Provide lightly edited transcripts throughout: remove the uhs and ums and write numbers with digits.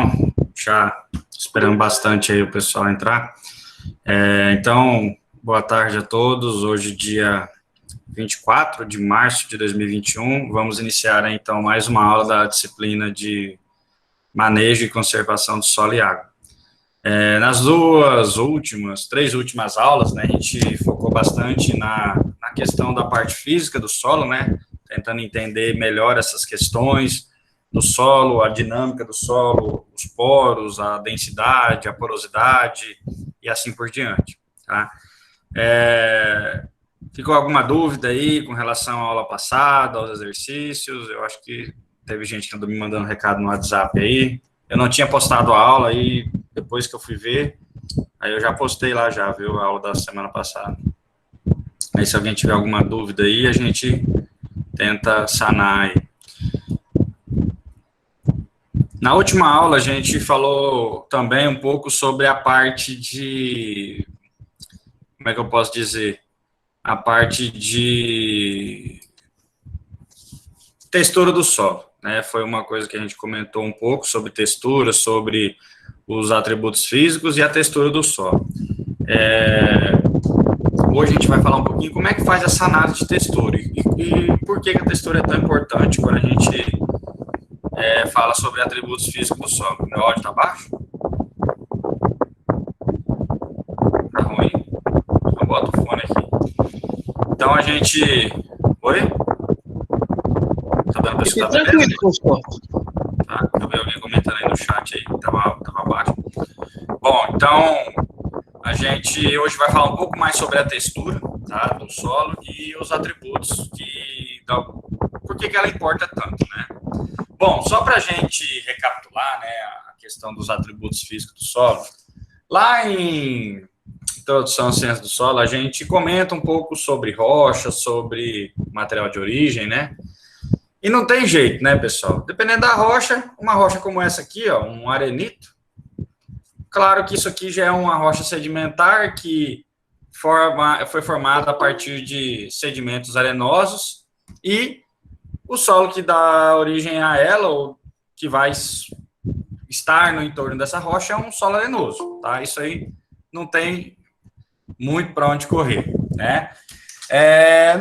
Então, já esperando bastante aí o pessoal entrar. Então, boa tarde a todos. Hoje, dia 24 de março de 2021, vamos iniciar, então, mais uma aula da disciplina de manejo e conservação do solo e água. Nas três últimas aulas, né, a gente focou bastante na questão da parte física do solo, né, tentando entender melhor essas questões do solo, a dinâmica do solo, os poros, a densidade, a porosidade e assim por diante, tá? Ficou alguma dúvida aí com relação à aula passada, aos exercícios? Eu acho que teve gente que andou me mandando recado no WhatsApp aí. Eu não tinha postado a aula aí, depois que eu fui ver, aí eu já postei lá já, viu, a aula da semana passada. Aí se alguém tiver alguma dúvida aí, a gente tenta sanar aí. Na última aula, a gente falou também um pouco sobre a parte de... Como é que eu posso dizer? A parte de textura do solo, né? Foi uma coisa que a gente comentou um pouco sobre textura, sobre os atributos físicos e a textura do solo. Hoje a gente vai falar um pouquinho como é que faz essa análise de textura e por que a textura é tão importante quando a gente fala sobre atributos físicos do solo. Meu áudio tá baixo? Tá ruim? Eu boto o fone aqui. Então a gente... Oi? Tá dando pra escutar beleza? Tá, eu vi alguém comentando aí no chat aí, tava baixo. Bom, então a gente hoje vai falar um pouco mais sobre a textura, tá, do solo e os atributos por que ela importa tanto, né? Bom, só para a gente recapitular, né, a questão dos atributos físicos do solo, lá em Introdução à Ciência do Solo, a gente comenta um pouco sobre rocha, sobre material de origem, né? E não tem jeito, né, pessoal? Dependendo da rocha, uma rocha como essa aqui, ó, um arenito, claro que isso aqui já é uma rocha sedimentar que foi formada a partir de sedimentos arenosos e o solo que dá origem a ela, ou que vai estar no entorno dessa rocha, é um solo arenoso, tá? Isso aí não tem muito para onde correr, né?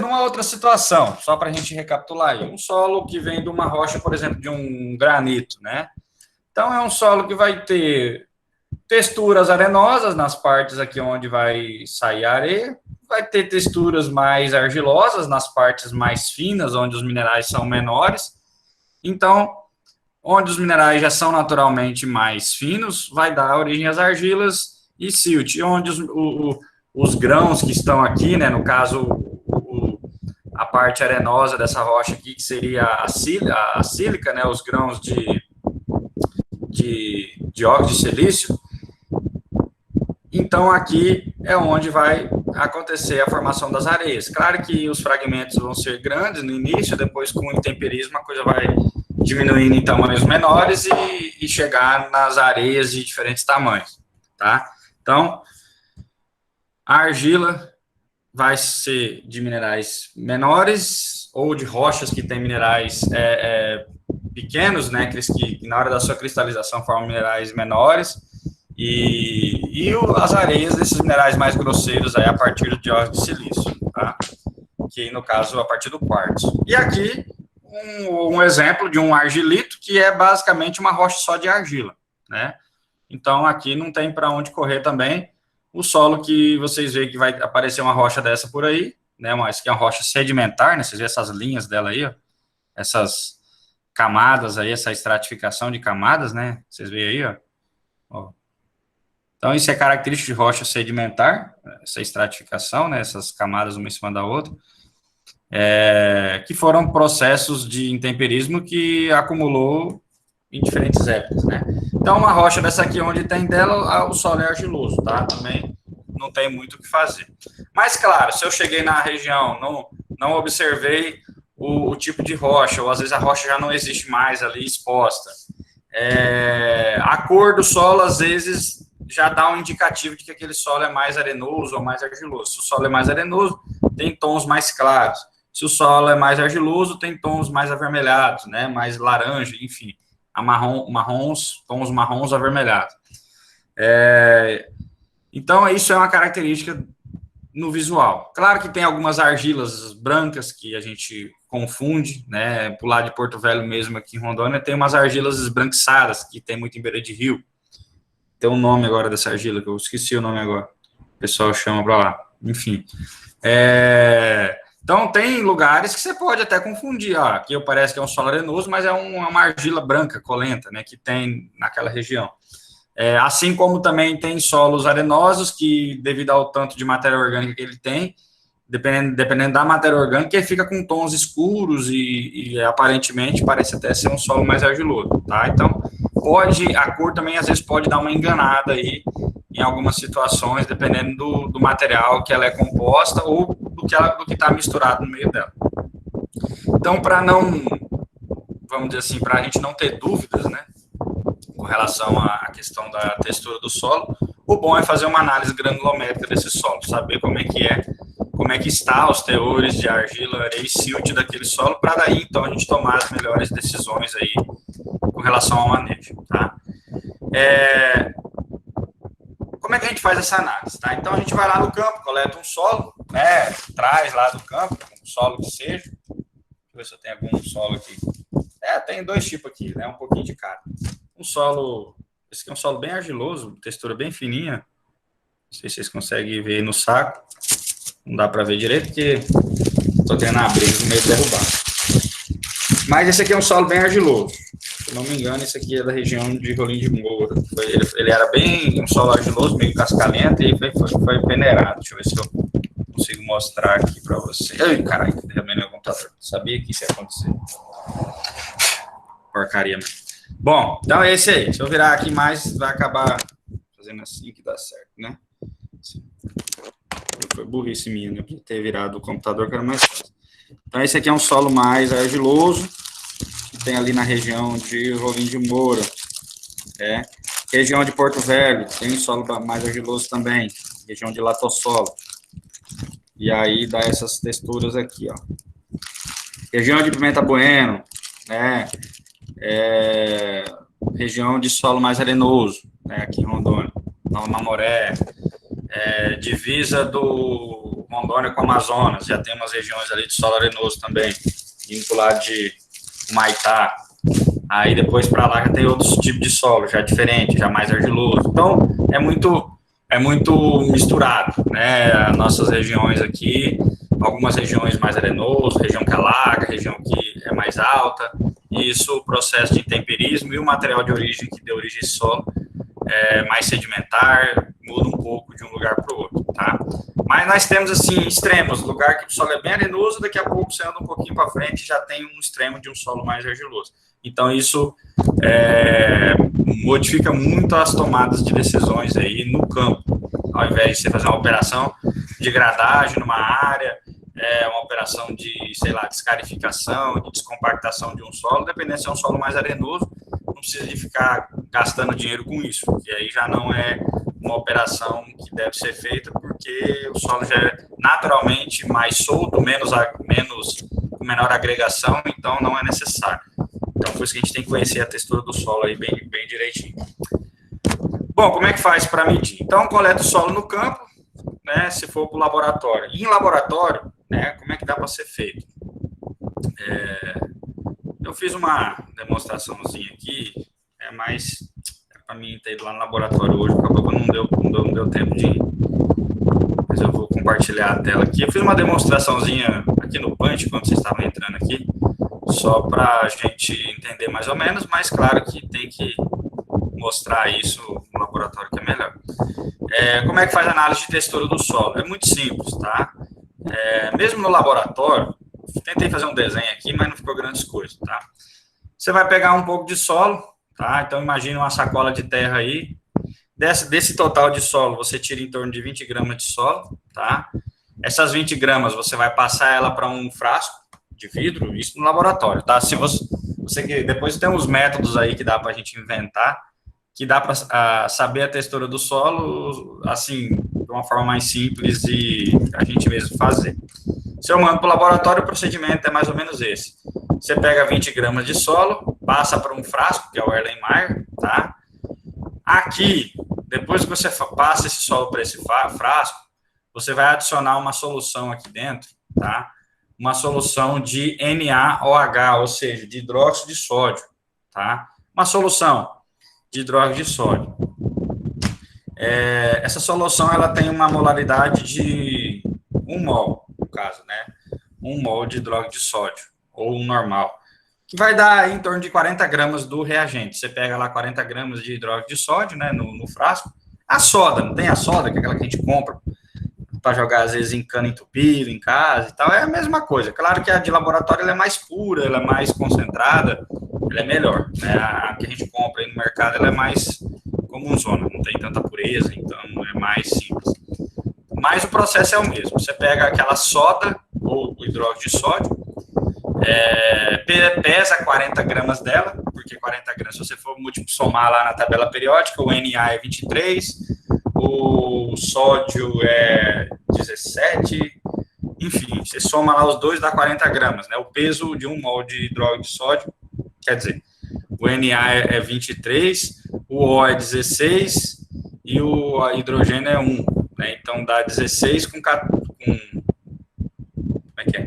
Numa outra situação, só para a gente recapitular aí, um solo que vem de uma rocha, por exemplo, de um granito, né? Então, é um solo que vai ter texturas arenosas nas partes aqui onde vai sair a areia, vai ter texturas mais argilosas nas partes mais finas, onde os minerais são menores. Então, onde os minerais já são naturalmente mais finos, vai dar origem às argilas e silt, onde os grãos que estão aqui, né, no caso, a parte arenosa dessa rocha aqui, que seria a sílica, né, os grãos de óxido de silício. Então, aqui é onde vai acontecer a formação das areias. Claro que os fragmentos vão ser grandes no início, depois, com o intemperismo, a coisa vai diminuindo em tamanhos menores e chegar nas areias de diferentes tamanhos, tá? Então, a argila vai ser de minerais menores ou de rochas que têm minerais pequenos, né, que na hora da sua cristalização formam minerais menores, e as areias desses minerais mais grosseiros aí a partir do dióxido de silício, tá? Que no caso a partir do quartzo. E aqui um exemplo de um argilito, que é basicamente uma rocha só de argila, né? Então aqui não tem para onde correr também. O solo que vocês veem que vai aparecer uma rocha dessa por aí, né? Mas que é uma rocha sedimentar, né? Vocês veem essas linhas dela aí, ó, essas camadas aí, essa estratificação de camadas, né? Vocês veem aí, ó. Então, isso é característico de rocha sedimentar, essa estratificação, né, essas camadas uma em cima da outra, que foram processos de intemperismo que acumulou em diferentes épocas, né. Então, uma rocha dessa aqui, onde tem dela, o solo é argiloso, tá? Também não tem muito o que fazer. Mas, claro, se eu cheguei na região, não observei o tipo de rocha, ou às vezes a rocha já não existe mais ali exposta, a cor do solo, às vezes, já dá um indicativo de que aquele solo é mais arenoso ou mais argiloso. Se o solo é mais arenoso, tem tons mais claros. Se o solo é mais argiloso, tem tons mais avermelhados, né, mais laranja, enfim. tons marrons avermelhados. Então, isso é uma característica no visual. Claro que tem algumas argilas brancas que a gente confunde, né? Por lado de Porto Velho mesmo, aqui em Rondônia, tem umas argilas esbranquiçadas, que tem muito em beira de rio. Tem um nome agora dessa argila, que eu esqueci o nome agora. O pessoal chama para lá. Enfim. Então, tem lugares que você pode até confundir. Aqui parece que é um solo arenoso, mas é uma argila branca, colenta, né? Que tem naquela região. Assim como também tem solos arenosos que, devido ao tanto de matéria orgânica que ele tem, dependendo da matéria orgânica, ele fica com tons escuros e aparentemente parece até ser um solo mais argiloso, tá? Então, a cor também às vezes pode dar uma enganada aí em algumas situações, dependendo do material que ela é composta ou do que está misturado no meio dela. Então, vamos dizer assim, para a gente não ter dúvidas, né, com relação à questão da textura do solo, o bom é fazer uma análise granulométrica desse solo, saber como é que está os teores de argila, areia e silt daquele solo, para daí, então, a gente tomar as melhores decisões aí com relação ao manejo, tá? Como é que a gente faz essa análise, tá? Então, a gente vai lá no campo, coleta um solo, né, traz lá do campo, um solo que seja, deixa eu ver se eu tenho algum solo aqui. Tem dois tipos aqui, né, um pouquinho de cada. Esse aqui é um solo bem argiloso, textura bem fininha, não sei se vocês conseguem ver aí no saco, não dá para ver direito, porque estou tendo a abrir no meio de derrubar. Mas esse aqui é um solo bem argiloso. Se não me engano, esse aqui é da região de Rolim de Moura. Ele era bem um solo argiloso, meio cascalento, e foi peneirado. Deixa eu ver se eu consigo mostrar aqui para vocês. Ai, caralho, derramei meu computador. Sabia que isso ia acontecer. Porcaria mesmo. Bom, então é esse aí. Se eu virar aqui mais, vai acabar fazendo assim que dá certo, né? Foi burrice minha, né? Podia ter virado o computador, que era mais fácil. Então, esse aqui é um solo mais argiloso, que tem ali na região de Rolim de Moura. Região de Porto Velho, tem solo mais argiloso também. Região de Latossolo. E aí dá essas texturas aqui, ó. Região de Pimenta Bueno, né? Região de solo mais arenoso, né? Aqui em Rondônia. Nova Mamoré. Divisa do Rondônia com o Amazonas, já tem umas regiões ali de solo arenoso também, indo para o lado de Humaitá. Aí depois para lá já tem outros tipos de solo, já diferente, já mais argiloso. Então, é muito misturado, né? As nossas regiões aqui, algumas regiões mais arenoso, região que alaga, região que é mais alta, e isso, o processo de intemperismo e o material de origem que deu origem a esse solo, mais sedimentar, muda um pouco de um lugar para o outro, tá? Mas nós temos, assim, extremos, lugar que o solo é bem arenoso, daqui a pouco você anda um pouquinho para frente e já tem um extremo de um solo mais argiloso. Então, isso modifica muito as tomadas de decisões aí no campo. Ao invés de você fazer uma operação de gradagem numa área, uma operação de, sei lá, descarificação, de descompactação de um solo, dependendo se é um solo mais arenoso, não precisa de ficar gastando dinheiro com isso, porque aí já não é uma operação que deve ser feita, porque o solo já é naturalmente mais solto, com menor agregação, então não é necessário. Então, por isso que a gente tem que conhecer a textura do solo aí bem direitinho. Bom, como é que faz para medir? Então, coleta o solo no campo, né, se for para o laboratório. E em laboratório, né, como é que dá para ser feito? Eu fiz uma demonstraçãozinha aqui, mas para mim ter ido lá no laboratório hoje, acabou que não deu tempo de ir. Mas eu vou compartilhar a tela aqui. Eu fiz uma demonstraçãozinha aqui no Punch, quando vocês estavam entrando aqui, só para a gente entender mais ou menos, mas claro que tem que mostrar isso no laboratório, que é melhor. Como é que faz a análise de textura do solo? É muito simples, tá? Mesmo no laboratório, tentei fazer um desenho aqui, mas não ficou grandes coisas, tá? Você vai pegar um pouco de solo, tá? Então, imagine uma sacola de terra aí. Desse total de solo, você tira em torno de 20 gramas de solo, tá? Essas 20 gramas, você vai passar ela para um frasco de vidro, isso no laboratório, tá? Se você depois tem uns métodos aí que dá para a gente inventar, que dá para saber a textura do solo, assim, de uma forma mais simples e a gente mesmo fazer. Se eu mando para o laboratório, o procedimento é mais ou menos esse. Você pega 20 gramas de solo, passa para um frasco, que é o Erlenmeyer, tá? Aqui, depois que você passa esse solo para esse frasco, você vai adicionar uma solução aqui dentro, tá? Uma solução de NaOH, ou seja, de hidróxido de sódio, tá? Uma solução de hidróxido de sódio. Essa solução, ela tem uma molaridade de 1 mol, no caso, né? 1 mol de hidróxido de sódio, ou um normal, que vai dar em torno de 40 gramas do reagente. Você pega lá 40 gramas de hidróxido de sódio, né, no frasco. A soda, não tem a soda, que é aquela que a gente compra para jogar, às vezes, em cano entupido, em casa e tal, é a mesma coisa. Claro que a de laboratório ela é mais pura, ela é mais concentrada, ela é melhor, né? A que a gente compra aí no mercado, ela é mais comunzona, não tem tanta pureza, então é mais simples. Mas o processo é o mesmo. Você pega aquela soda, ou o hidróxido de sódio, pesa 40 gramas dela, porque 40 gramas, se você for somar lá na tabela periódica, o Na é 23, o sódio é 17, enfim, você soma lá os dois, dá 40 gramas, né? O peso de 1 mol de hidróxido de sódio, quer dizer, o Na é 23, o O é 16 e o hidrogênio é 1, né? Então dá 16 como é que é?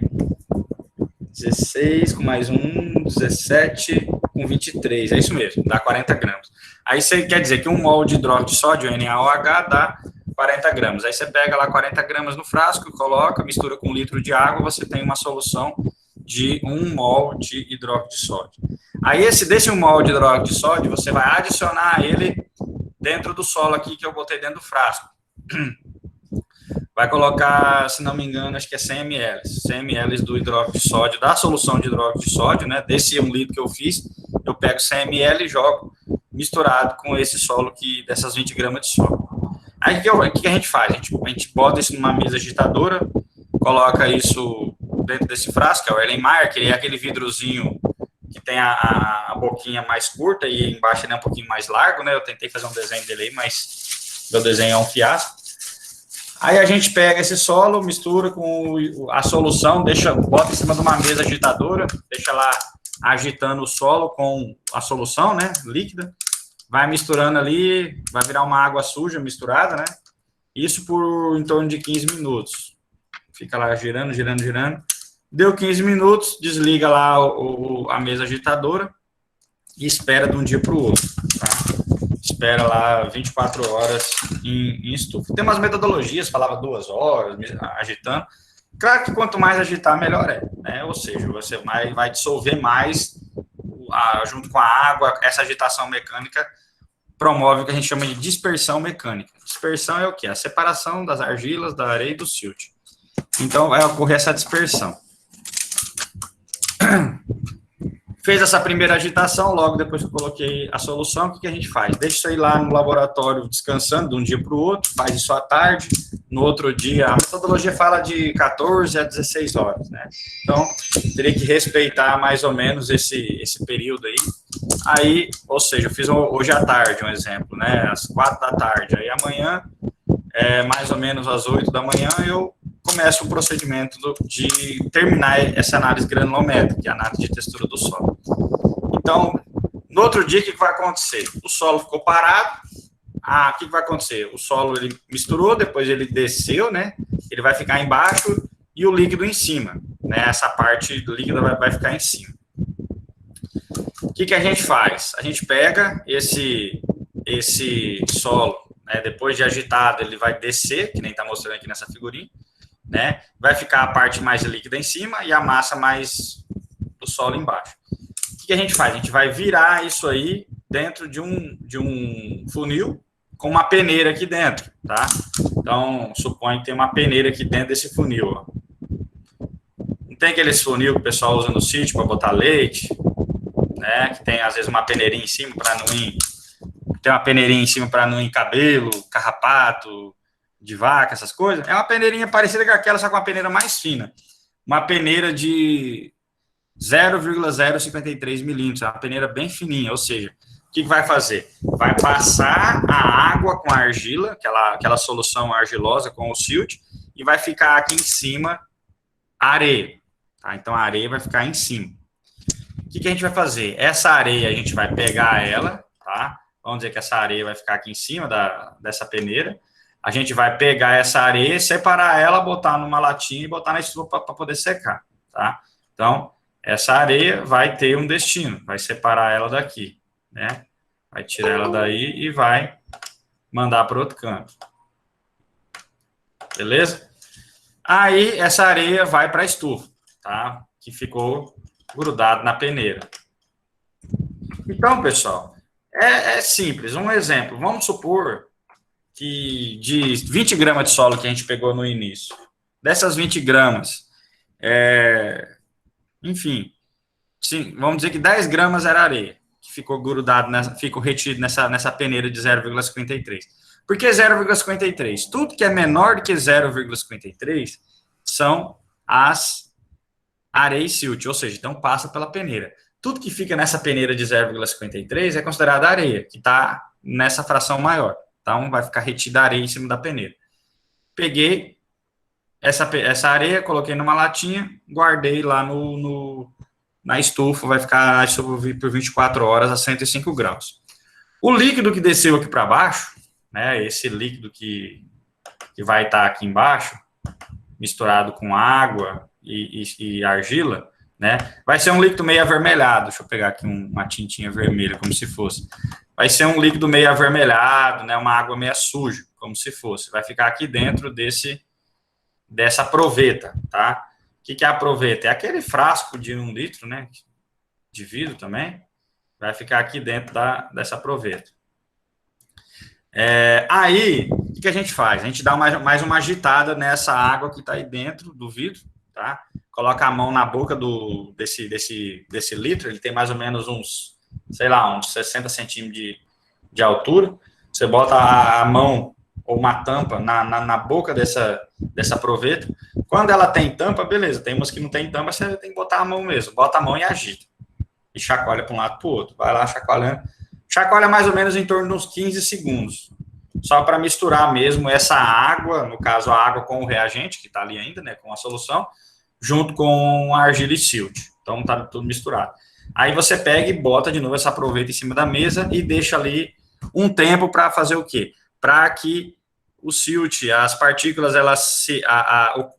16 com mais 1, 17 com 23, é isso mesmo, dá 40 gramas. Aí você quer dizer que 1 mol de hidróxido de sódio, NaOH, dá 40 gramas. Aí você pega lá 40 gramas no frasco, coloca, mistura com 1 litro de água, você tem uma solução de 1 mol de hidróxido de sódio. Aí desse 1 mol de hidróxido de sódio, você vai adicionar ele dentro do solo aqui que eu botei dentro do frasco. Vai colocar, se não me engano, acho que é 100 ml. 100 ml do hidróxido de sódio, da solução de hidróxido de sódio, né? Desse 1 litro que eu fiz, eu pego 100 ml e jogo misturado com esse solo dessas 20 gramas de solo. Aí o que a gente faz? A gente bota isso numa mesa agitadora, coloca isso dentro desse frasco, que é o Erlenmeyer, que é aquele vidrozinho que tem a boquinha mais curta e embaixo ele é um pouquinho mais largo, né? Eu tentei fazer um desenho dele aí, mas meu desenho é um fiasco. Aí a gente pega esse solo, mistura com a solução, bota em cima de uma mesa agitadora, deixa lá agitando o solo com a solução, né, líquida, vai misturando ali, vai virar uma água suja misturada, né, isso por em torno de 15 minutos. Fica lá girando, girando, girando. Deu 15 minutos, desliga lá a mesa agitadora e espera de um dia para o outro, tá? Espera lá 24 horas em estufa. Tem umas metodologias, falava 2 horas, agitando. Claro que quanto mais agitar, melhor é, né? Ou seja, você vai dissolver mais junto com a água. Essa agitação mecânica promove o que a gente chama de dispersão mecânica. Dispersão é o quê? A separação das argilas, da areia e do silt. Então, vai ocorrer essa dispersão. Fez essa primeira agitação, logo depois que eu coloquei a solução, o que a gente faz? Deixa isso aí lá no laboratório descansando de um dia para o outro, faz isso à tarde, no outro dia, a metodologia fala de 14 a 16 horas, né? Então, teria que respeitar mais ou menos esse período aí. Aí, ou seja, eu fiz hoje à tarde, um exemplo, né? Às 4 da tarde. Aí amanhã, mais ou menos às 8 da manhã, eu começa o procedimento de terminar essa análise granulométrica, que é a análise de textura do solo. Então, no outro dia, o que vai acontecer? O solo ficou parado, o que vai acontecer? O solo ele misturou, depois ele desceu, né? Ele vai ficar embaixo e o líquido em cima, né? Essa parte do líquido vai ficar em cima. O que a gente faz? A gente pega esse solo, né? Depois de agitado, ele vai descer, que nem está mostrando aqui nessa figurinha, né? Vai ficar a parte mais líquida em cima e a massa mais do solo embaixo. O que a gente faz? A gente vai virar isso aí dentro de um funil com uma peneira aqui dentro, tá? Então, suponho que tem uma peneira aqui dentro desse funil, ó. Não tem aqueles funil que o pessoal usa no sítio para botar leite, né? Que tem, às vezes, uma peneirinha em cima para não ir... Tem uma peneirinha em cima para não ir cabelo, carrapato... de vaca, essas coisas, é uma peneirinha parecida com aquela, só com uma peneira mais fina. Uma peneira de 0,053 milímetros, é uma peneira bem fininha, ou seja, o que vai fazer? Vai passar a água com a argila, aquela solução argilosa com o silt, e vai ficar aqui em cima areia, tá? Então, a areia vai ficar em cima. O que a gente vai fazer? Essa areia, a gente vai pegar ela, tá? Vamos dizer que essa areia vai ficar aqui em cima dessa peneira. A gente vai pegar essa areia, separar ela, botar numa latinha e botar na estufa para poder secar, tá? Então, essa areia vai ter um destino, vai separar ela daqui, né? Vai tirar ela daí e vai mandar para outro canto. Beleza? Aí, essa areia vai para a estufa, tá? Que ficou grudado na peneira. Então, pessoal, é simples. Um exemplo, vamos supor que de 20 gramas de solo que a gente pegou no início, dessas 20 gramas, enfim, sim, vamos dizer que 10 gramas era areia, que ficou grudado, ficou retido nessa peneira de 0,53. Por que 0,53? Tudo que é menor do que 0,53 são as areias silt, ou seja, então passa pela peneira. Tudo que fica nessa peneira de 0,53 é considerado areia, que está nessa fração maior. Então, vai ficar retida a areia em cima da peneira. Peguei essa areia, coloquei numa latinha, guardei lá na estufa, vai ficar por 24 horas a 105 graus. O líquido que desceu aqui para baixo, né, esse líquido que vai estar aqui embaixo, misturado com água e argila, né, vai ser um líquido meio avermelhado. Deixa eu pegar aqui uma tintinha vermelha, como se fosse. Vai ser um líquido meio avermelhado, né, uma água meio suja, como se fosse. Vai ficar aqui dentro dessa proveta, tá? O que é a proveta? É aquele frasco de 1 litro, né, de vidro também. Vai ficar aqui dentro dessa proveta. Aí, o que a gente faz? A gente dá mais uma agitada nessa água que está aí dentro do vidro, tá? Coloca a mão na boca desse litro, ele tem mais ou menos uns 60 centímetros de altura. Você bota a mão ou uma tampa na boca dessa proveta. Quando ela tem tampa, beleza. Tem umas que não tem tampa, você tem que botar a mão mesmo. Bota a mão e agita. E chacoalha para um lado para o outro. Vai lá chacoalhando. Chacoalha mais ou menos em torno de uns 15 segundos. Só para misturar mesmo essa água, no caso a água com o reagente, que está ali ainda, né, com a solução, junto com a argila e silt. Então está tudo misturado. Aí você pega e bota de novo essa proveta em cima da mesa e deixa ali um tempo para fazer o quê? Para que o silt, as partículas,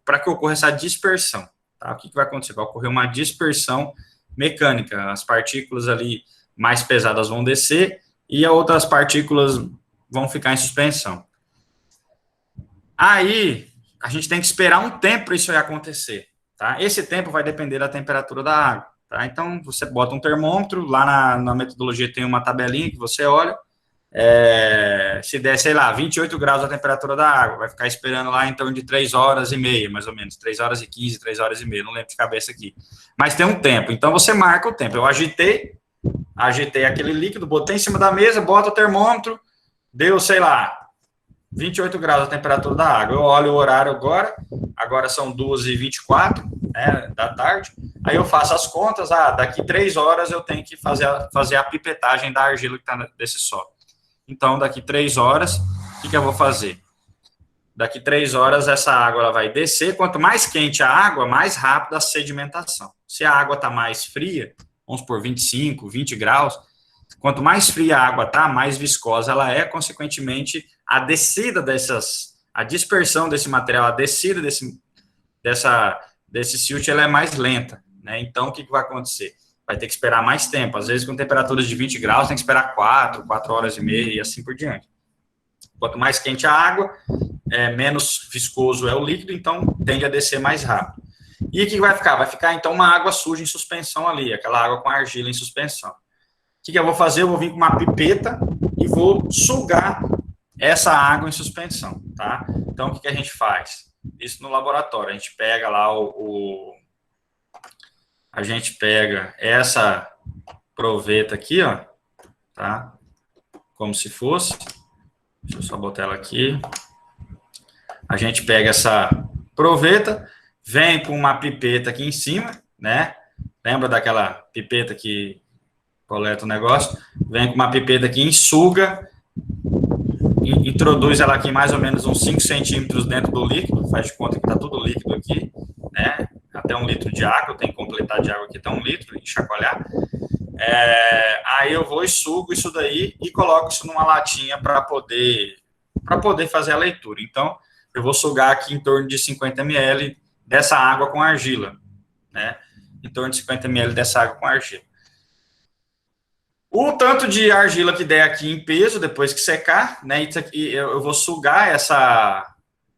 para que ocorra essa dispersão. Tá? O que vai acontecer? Vai ocorrer uma dispersão mecânica. As partículas ali mais pesadas vão descer e as outras partículas vão ficar em suspensão. Aí, a gente tem que esperar um tempo para isso aí acontecer. Tá? Esse tempo vai depender da temperatura da água. Tá? Então, você bota um termômetro, lá na metodologia tem uma tabelinha que você olha, se der, 28 graus a temperatura da água, vai ficar esperando lá em torno de 3 horas e meia, mais ou menos, 3 horas e 15, 3 horas e meia, não lembro de cabeça aqui. Mas tem um tempo, então você marca o tempo. Eu agitei aquele líquido, botei em cima da mesa, bota o termômetro, deu, 28 graus a temperatura da água. Eu olho o horário agora são 2h24, né, da tarde, aí eu faço as contas, daqui 3 horas eu tenho que fazer a pipetagem da argila que está desse solo. Então, daqui 3 horas, o que eu vou fazer? Daqui 3 horas, essa água ela vai descer. Quanto mais quente a água, mais rápida a sedimentação. Se a água está mais fria, vamos por 25, 20 graus, quanto mais fria a água está, mais viscosa ela é, consequentemente, a descida a dispersão desse material, a descida desse silt, ela é mais lenta, né? Então, o que vai acontecer? Vai ter que esperar mais tempo. Às vezes, com temperaturas de 20 graus, tem que esperar 4 horas e meia e assim por diante. Quanto mais quente a água, menos viscoso é o líquido, então tende a descer mais rápido. E o que vai ficar? Vai ficar, então, uma água suja em suspensão ali, aquela água com argila em suspensão. O que eu vou fazer? Eu vou vir com uma pipeta e vou sugar essa água em suspensão, tá? Então, o que a gente faz? Isso no laboratório. A gente pega lá a gente pega essa proveta aqui, ó, tá? Como se fosse. Deixa eu só botar ela aqui. A gente pega essa proveta, vem com uma pipeta aqui em cima, né? Lembra daquela pipeta que coleta o negócio? Vem com uma pipeta aqui, enxuga, introduz ela aqui mais ou menos uns 5 centímetros dentro do líquido, faz de conta que tá tudo líquido aqui, né? até 1 litro de água, eu tenho que completar de água aqui até 1 litro e chacoalhar. Aí eu vou e sugo isso daí e coloco isso numa latinha para poder fazer a leitura. Então, eu vou sugar aqui em torno de 50 ml dessa água com argila, né? Em torno de 50 ml dessa água com argila. O tanto de argila que der aqui em peso, depois que secar, né? Isso aqui, eu vou sugar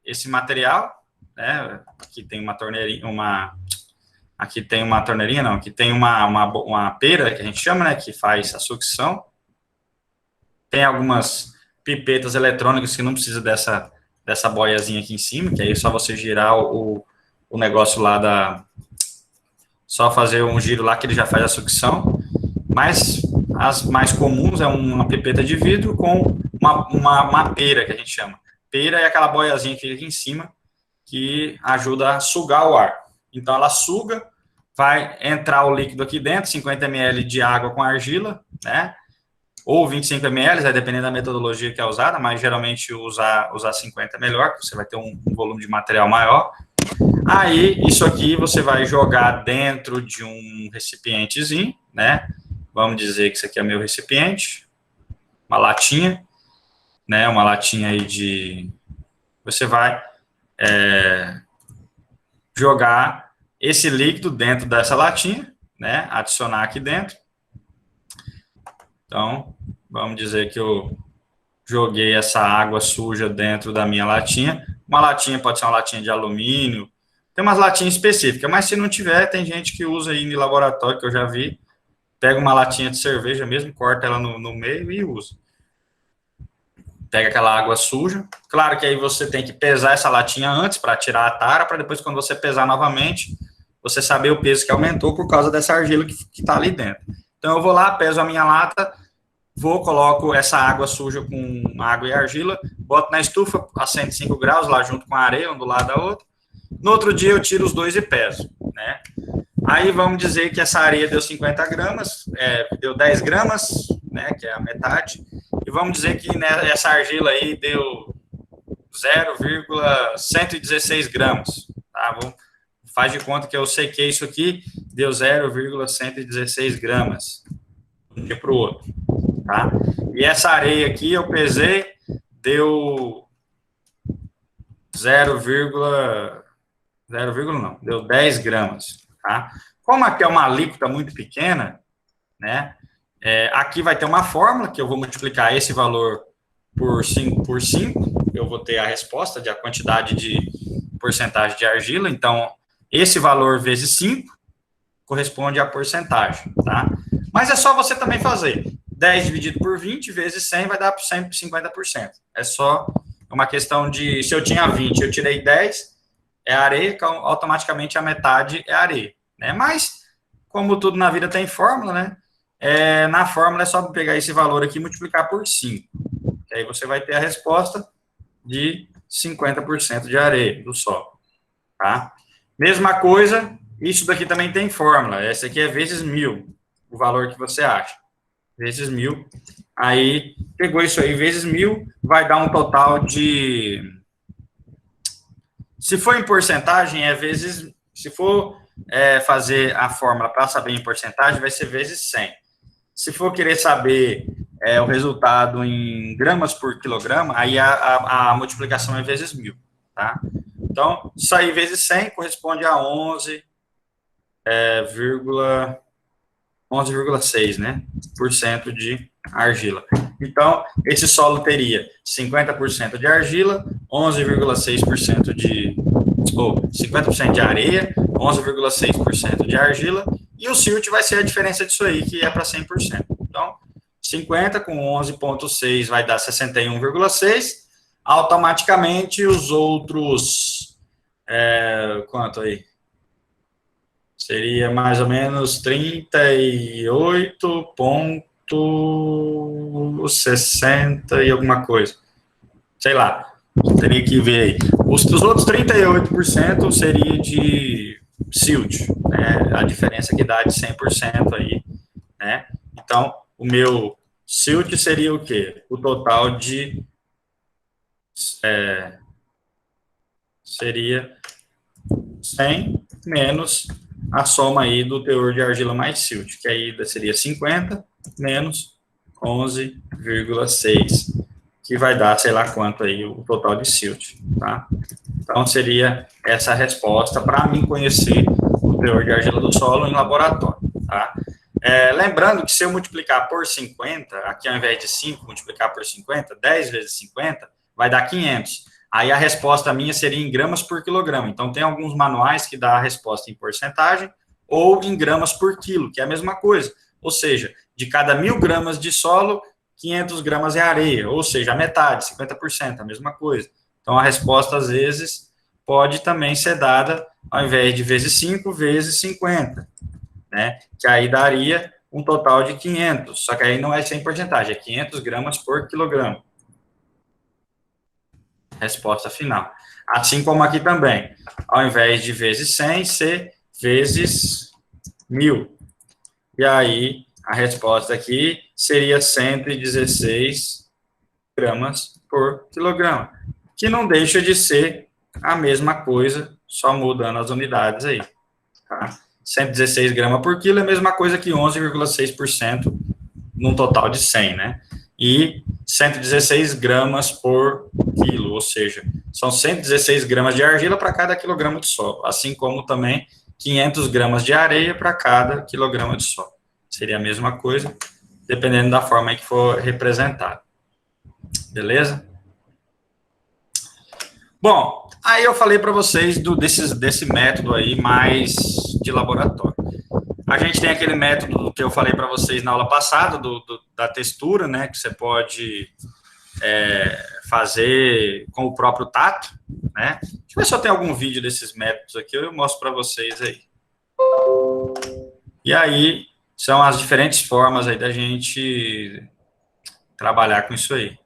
esse material, né? Aqui tem uma torneirinha, aqui tem uma torneirinha, não, aqui tem uma pera, que a gente chama, né? Que faz a sucção. Tem algumas pipetas eletrônicas que não precisa dessa boiazinha aqui em cima, que aí é só você girar o negócio lá só fazer um giro lá que ele já faz a sucção. Mas as mais comuns é uma pipeta de vidro com uma pera, que a gente chama. Pera é aquela boiazinha que fica aqui em cima, que ajuda a sugar o ar. Então, ela suga, vai entrar o líquido aqui dentro, 50 ml de água com argila, né? Ou 25 ml, vai depender da metodologia que é usada, mas geralmente usar 50 é melhor, porque você vai ter um volume de material maior. Aí, isso aqui você vai jogar dentro de um recipientezinho, né? Vamos dizer que isso aqui é meu recipiente, uma latinha, né? Uma latinha aí de... Você vai jogar esse líquido dentro dessa latinha, né? Adicionar aqui dentro. Então, vamos dizer que eu joguei essa água suja dentro da minha latinha. Uma latinha pode ser uma latinha de alumínio. Tem umas latinhas específicas, mas se não tiver, tem gente que usa aí no laboratório, que eu já vi. Pega uma latinha de cerveja mesmo, corta ela no meio e usa. Pega aquela água suja. Claro que aí você tem que pesar essa latinha antes para tirar a tara, para depois, quando você pesar novamente, você saber o peso que aumentou por causa dessa argila que está ali dentro. Então, eu vou lá, peso a minha lata, coloco essa água suja com água e argila, boto na estufa a 105 graus, lá junto com a areia, um do lado da outra. No outro dia, eu tiro os dois e peso, né? Aí, vamos dizer que essa areia deu 50 gramas, deu 10 gramas, né, que é a metade, e vamos dizer que essa argila aí deu 0,116 gramas, tá? Faz de conta que eu sequei isso aqui, deu 0,116 gramas, de um dia para o outro, tá? E essa areia aqui eu pesei, deu 0,0, deu 10 gramas, tá? Como aqui é uma alíquota muito pequena, né? Aqui vai ter uma fórmula que eu vou multiplicar esse valor por 5 por 5, eu vou ter a resposta de a quantidade de porcentagem de argila, então esse valor vezes 5 corresponde à porcentagem, tá? Mas é só você também fazer 10 dividido por 20 vezes 100 vai dar 50%. É só uma questão de, se eu tinha 20, eu tirei 10, é areia, então automaticamente a metade é areia, né? Mas, como tudo na vida tem fórmula, né? Na fórmula é só pegar esse valor aqui e multiplicar por 5. Que aí você vai ter a resposta de 50% de areia do solo, tá? Mesma coisa, isso daqui também tem fórmula. Essa aqui é vezes 1000, o valor que você acha. Vezes 1000. Aí, pegou isso aí, vezes 1000, vai dar um total de... Se for em porcentagem, é vezes... Se for fazer a fórmula para saber em porcentagem, vai ser vezes 100. Se for querer saber o resultado em gramas por quilograma, aí a multiplicação é vezes 1000, tá? Então, isso aí vezes 100 corresponde a 11,6, né, por cento de argila. Então, esse solo teria 50% de argila, 11,6% de... ou 50% de areia, 11,6% de argila, e o silt vai ser a diferença disso aí, que é para 100%. Então, 50 com 11,6 vai dar 61,6. Automaticamente, os outros... quanto aí? Seria mais ou menos 38,60 e alguma coisa. Sei lá. Teria que ver aí. Os outros 38% seria de silt, né? A diferença que dá de 100% aí, né? Então, o meu silt seria o quê? O total de... seria 100 menos a soma aí do teor de argila mais silt, que aí seria 50 menos 11,6, que vai dar, sei lá quanto aí, o total de silt, tá? Então, seria essa a resposta para mim conhecer o teor de argila do solo em laboratório, tá? Lembrando que se eu multiplicar por 50, aqui ao invés de 5, multiplicar por 50, 10 vezes 50, vai dar 500. Aí a resposta minha seria em gramas por quilograma. Então, tem alguns manuais que dá a resposta em porcentagem ou em gramas por quilo, que é a mesma coisa. Ou seja, de cada 1.000 gramas de solo, 500 gramas é areia, ou seja, a metade, 50%, a mesma coisa. Então, a resposta, às vezes, pode também ser dada, ao invés de vezes 5, vezes 50, né? Que aí daria um total de 500, só que aí não é 100 porcentagem, é 500 gramas por quilograma. Resposta final. Assim como aqui também, ao invés de vezes 100, ser vezes 1.000. E aí, a resposta aqui seria 116 gramas por quilograma, que não deixa de ser a mesma coisa, só mudando as unidades aí, tá? 116 gramas por quilo é a mesma coisa que 11,6% num total de 100, né? E 116 gramas por quilo, ou seja, são 116 gramas de argila para cada quilograma de solo, assim como também 500 gramas de areia para cada quilograma de solo. Seria a mesma coisa, dependendo da forma que for representado. Beleza? Bom, aí eu falei para vocês desse método aí mais de laboratório. A gente tem aquele método que eu falei para vocês na aula passada, da textura, né, que você pode fazer com o próprio tato, né? Deixa eu ver se eu tenho algum vídeo desses métodos aqui, eu mostro para vocês aí. E aí, são as diferentes formas aí da gente trabalhar com isso aí.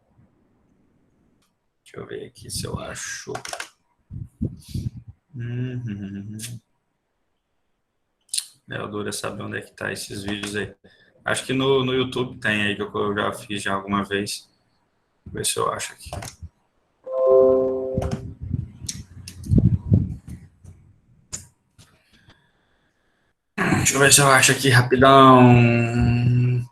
Deixa eu ver aqui se eu acho. Eu duro saber onde é que tá esses vídeos aí. Acho que no YouTube tem aí, que eu já fiz já alguma vez. Vou ver se eu acho aqui. Deixa eu ver se eu acho aqui rapidão.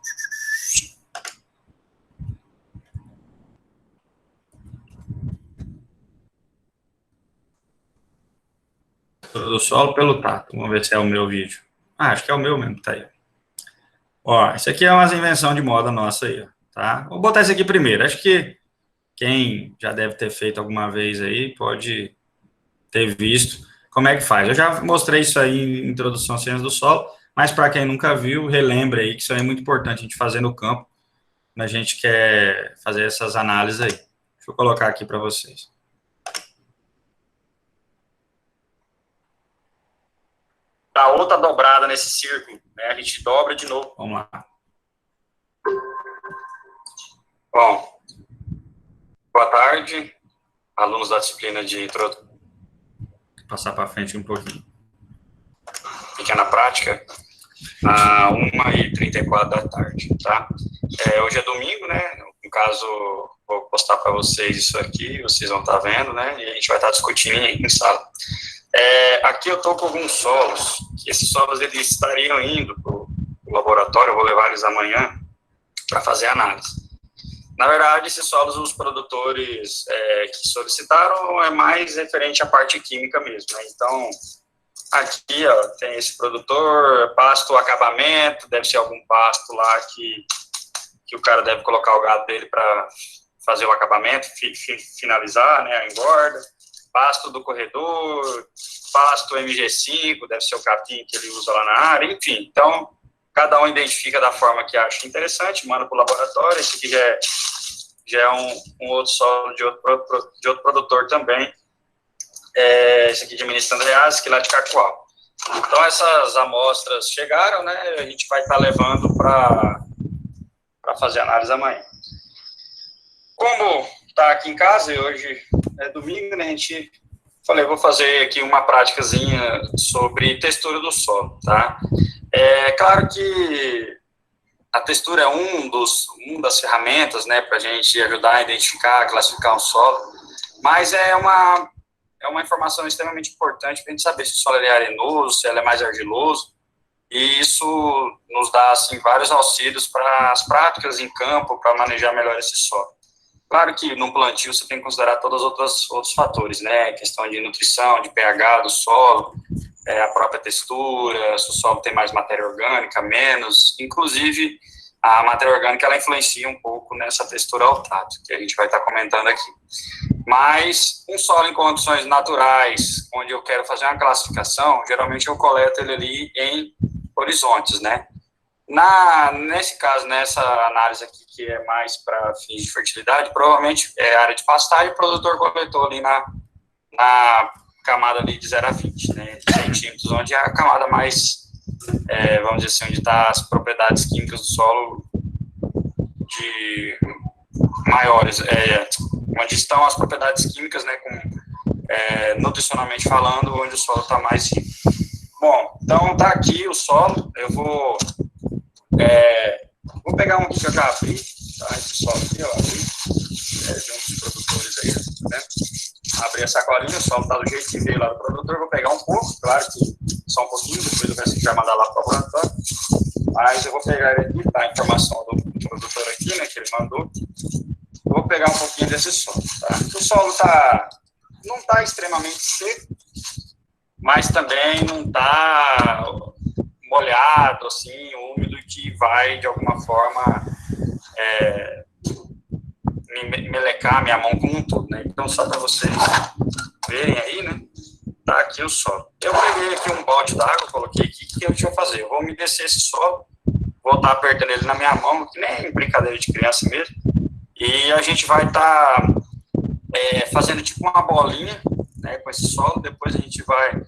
Do solo pelo tato. Vamos ver se é o meu vídeo. Acho que é o meu mesmo, tá aí. Ó, isso aqui é umas invenção de moda nossa aí, ó, tá? Vou botar isso aqui primeiro. Acho que quem já deve ter feito alguma vez aí pode ter visto como é que faz. Eu já mostrei isso aí em Introdução à Ciência do Solo, mas para quem nunca viu, relembre aí que isso aí é muito importante a gente fazer no campo, quando a gente quer fazer essas análises aí. Deixa eu colocar aqui para vocês. Dá outra dobrada nesse círculo, né? A gente dobra de novo. Vamos lá. Bom, boa tarde, alunos da disciplina de introdução. Vou passar para frente um pouquinho. Pequena prática, às 1h34 da tarde, tá? Hoje é domingo, né? No caso, vou postar para vocês isso aqui, vocês vão estar vendo, né? E a gente vai estar discutindo em sala. Aqui eu estou com alguns solos, que esses solos eles estariam indo para o laboratório, eu vou levar eles amanhã para fazer análise. Na verdade, esses solos, os produtores que solicitaram, é mais referente à parte química mesmo, né? Então, aqui, ó, tem esse produtor, pasto acabamento, deve ser algum pasto lá que o cara deve colocar o gado dele para fazer o acabamento, finalizar, né, a engorda. Pasto do corredor, pasto MG5, deve ser o capim que ele usa lá na área, enfim. Então, cada um identifica da forma que acha interessante, manda para o laboratório. Esse aqui já é um outro solo de outro produtor também. Esse aqui de Ministro Andreas, que lá de Cacoal. Então, essas amostras chegaram, né? A gente vai estar levando para fazer análise amanhã. Como está aqui em casa, e hoje é domingo, né? Falei, vou fazer aqui uma práticazinha sobre textura do solo, tá? Claro que a textura é uma das ferramentas, né, para a gente ajudar a identificar, classificar um solo, mas é uma é uma informação extremamente importante para a gente saber se o solo é arenoso, se ele é mais argiloso, e isso nos dá, assim, vários auxílios para as práticas em campo, para manejar melhor esse solo. Claro que no plantio você tem que considerar todos os outros fatores, né, questão de nutrição, de pH do solo, a própria textura, se o solo tem mais matéria orgânica, menos, inclusive a matéria orgânica ela influencia um pouco nessa textura ao tato, que a gente vai estar comentando aqui. Mas um solo em condições naturais, onde eu quero fazer uma classificação, geralmente eu coleto ele ali em horizontes, né? Nesse caso, nessa análise aqui, que é mais para fins de fertilidade, provavelmente é área de pastagem, o produtor coletou ali na camada ali de 0 a 20, né, centímetros, onde é a camada mais, vamos dizer assim, onde está as propriedades químicas do solo de maiores, onde estão as propriedades químicas, né, nutricionalmente falando, onde o solo está mais rico. Bom, então tá aqui o solo, eu vou pegar um aqui que eu já abri, tá, esse solo aqui, eu abri, de um dos produtores aí, tá vendo? Abri a sacolinha, o solo tá do jeito que veio lá do produtor, vou pegar um pouco, claro que só um pouquinho, depois eu penso que vai mandar lá para o laboratório, mas eu vou pegar ele aqui, tá, a informação do produtor aqui, né, que ele mandou, eu vou pegar um pouquinho desse solo, tá, o solo não tá extremamente seco, mas também não tá molhado, assim, úmido, que vai, de alguma forma, melecar minha mão como um todo, né? Então, só para vocês verem aí, né? Tá aqui o solo. Eu peguei aqui um balde d'água, coloquei aqui, o que eu tinha que fazer? Eu vou umedecer esse solo, vou estar apertando ele na minha mão, que nem brincadeira de criança mesmo, e a gente vai estar fazendo tipo uma bolinha, né, com esse solo, depois a gente vai...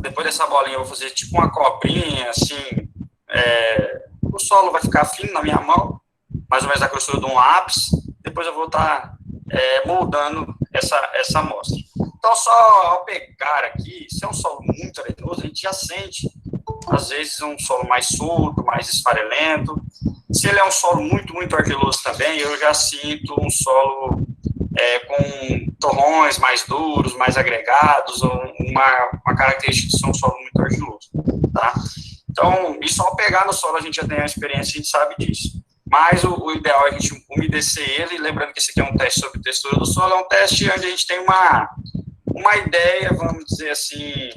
depois dessa bolinha eu vou fazer tipo uma cobrinha, assim, o solo vai ficar fino na minha mão, mais ou menos a grossura de um lápis, depois eu vou estar moldando essa amostra. Então, só ao pegar aqui, se é um solo muito arenoso, a gente já sente, às vezes, um solo mais solto, mais esfarelento. Se ele é um solo muito, muito argiloso também, eu já sinto um solo com torrões mais duros, mais agregados, ou uma característica de ser um solo muito argiloso, tá? Então, e só ao pegar no solo a gente já tem a experiência, a gente sabe disso. Mas o ideal é a gente umedecer ele, lembrando que esse aqui é um teste sobre textura do solo, é um teste onde a gente tem uma ideia, vamos dizer assim,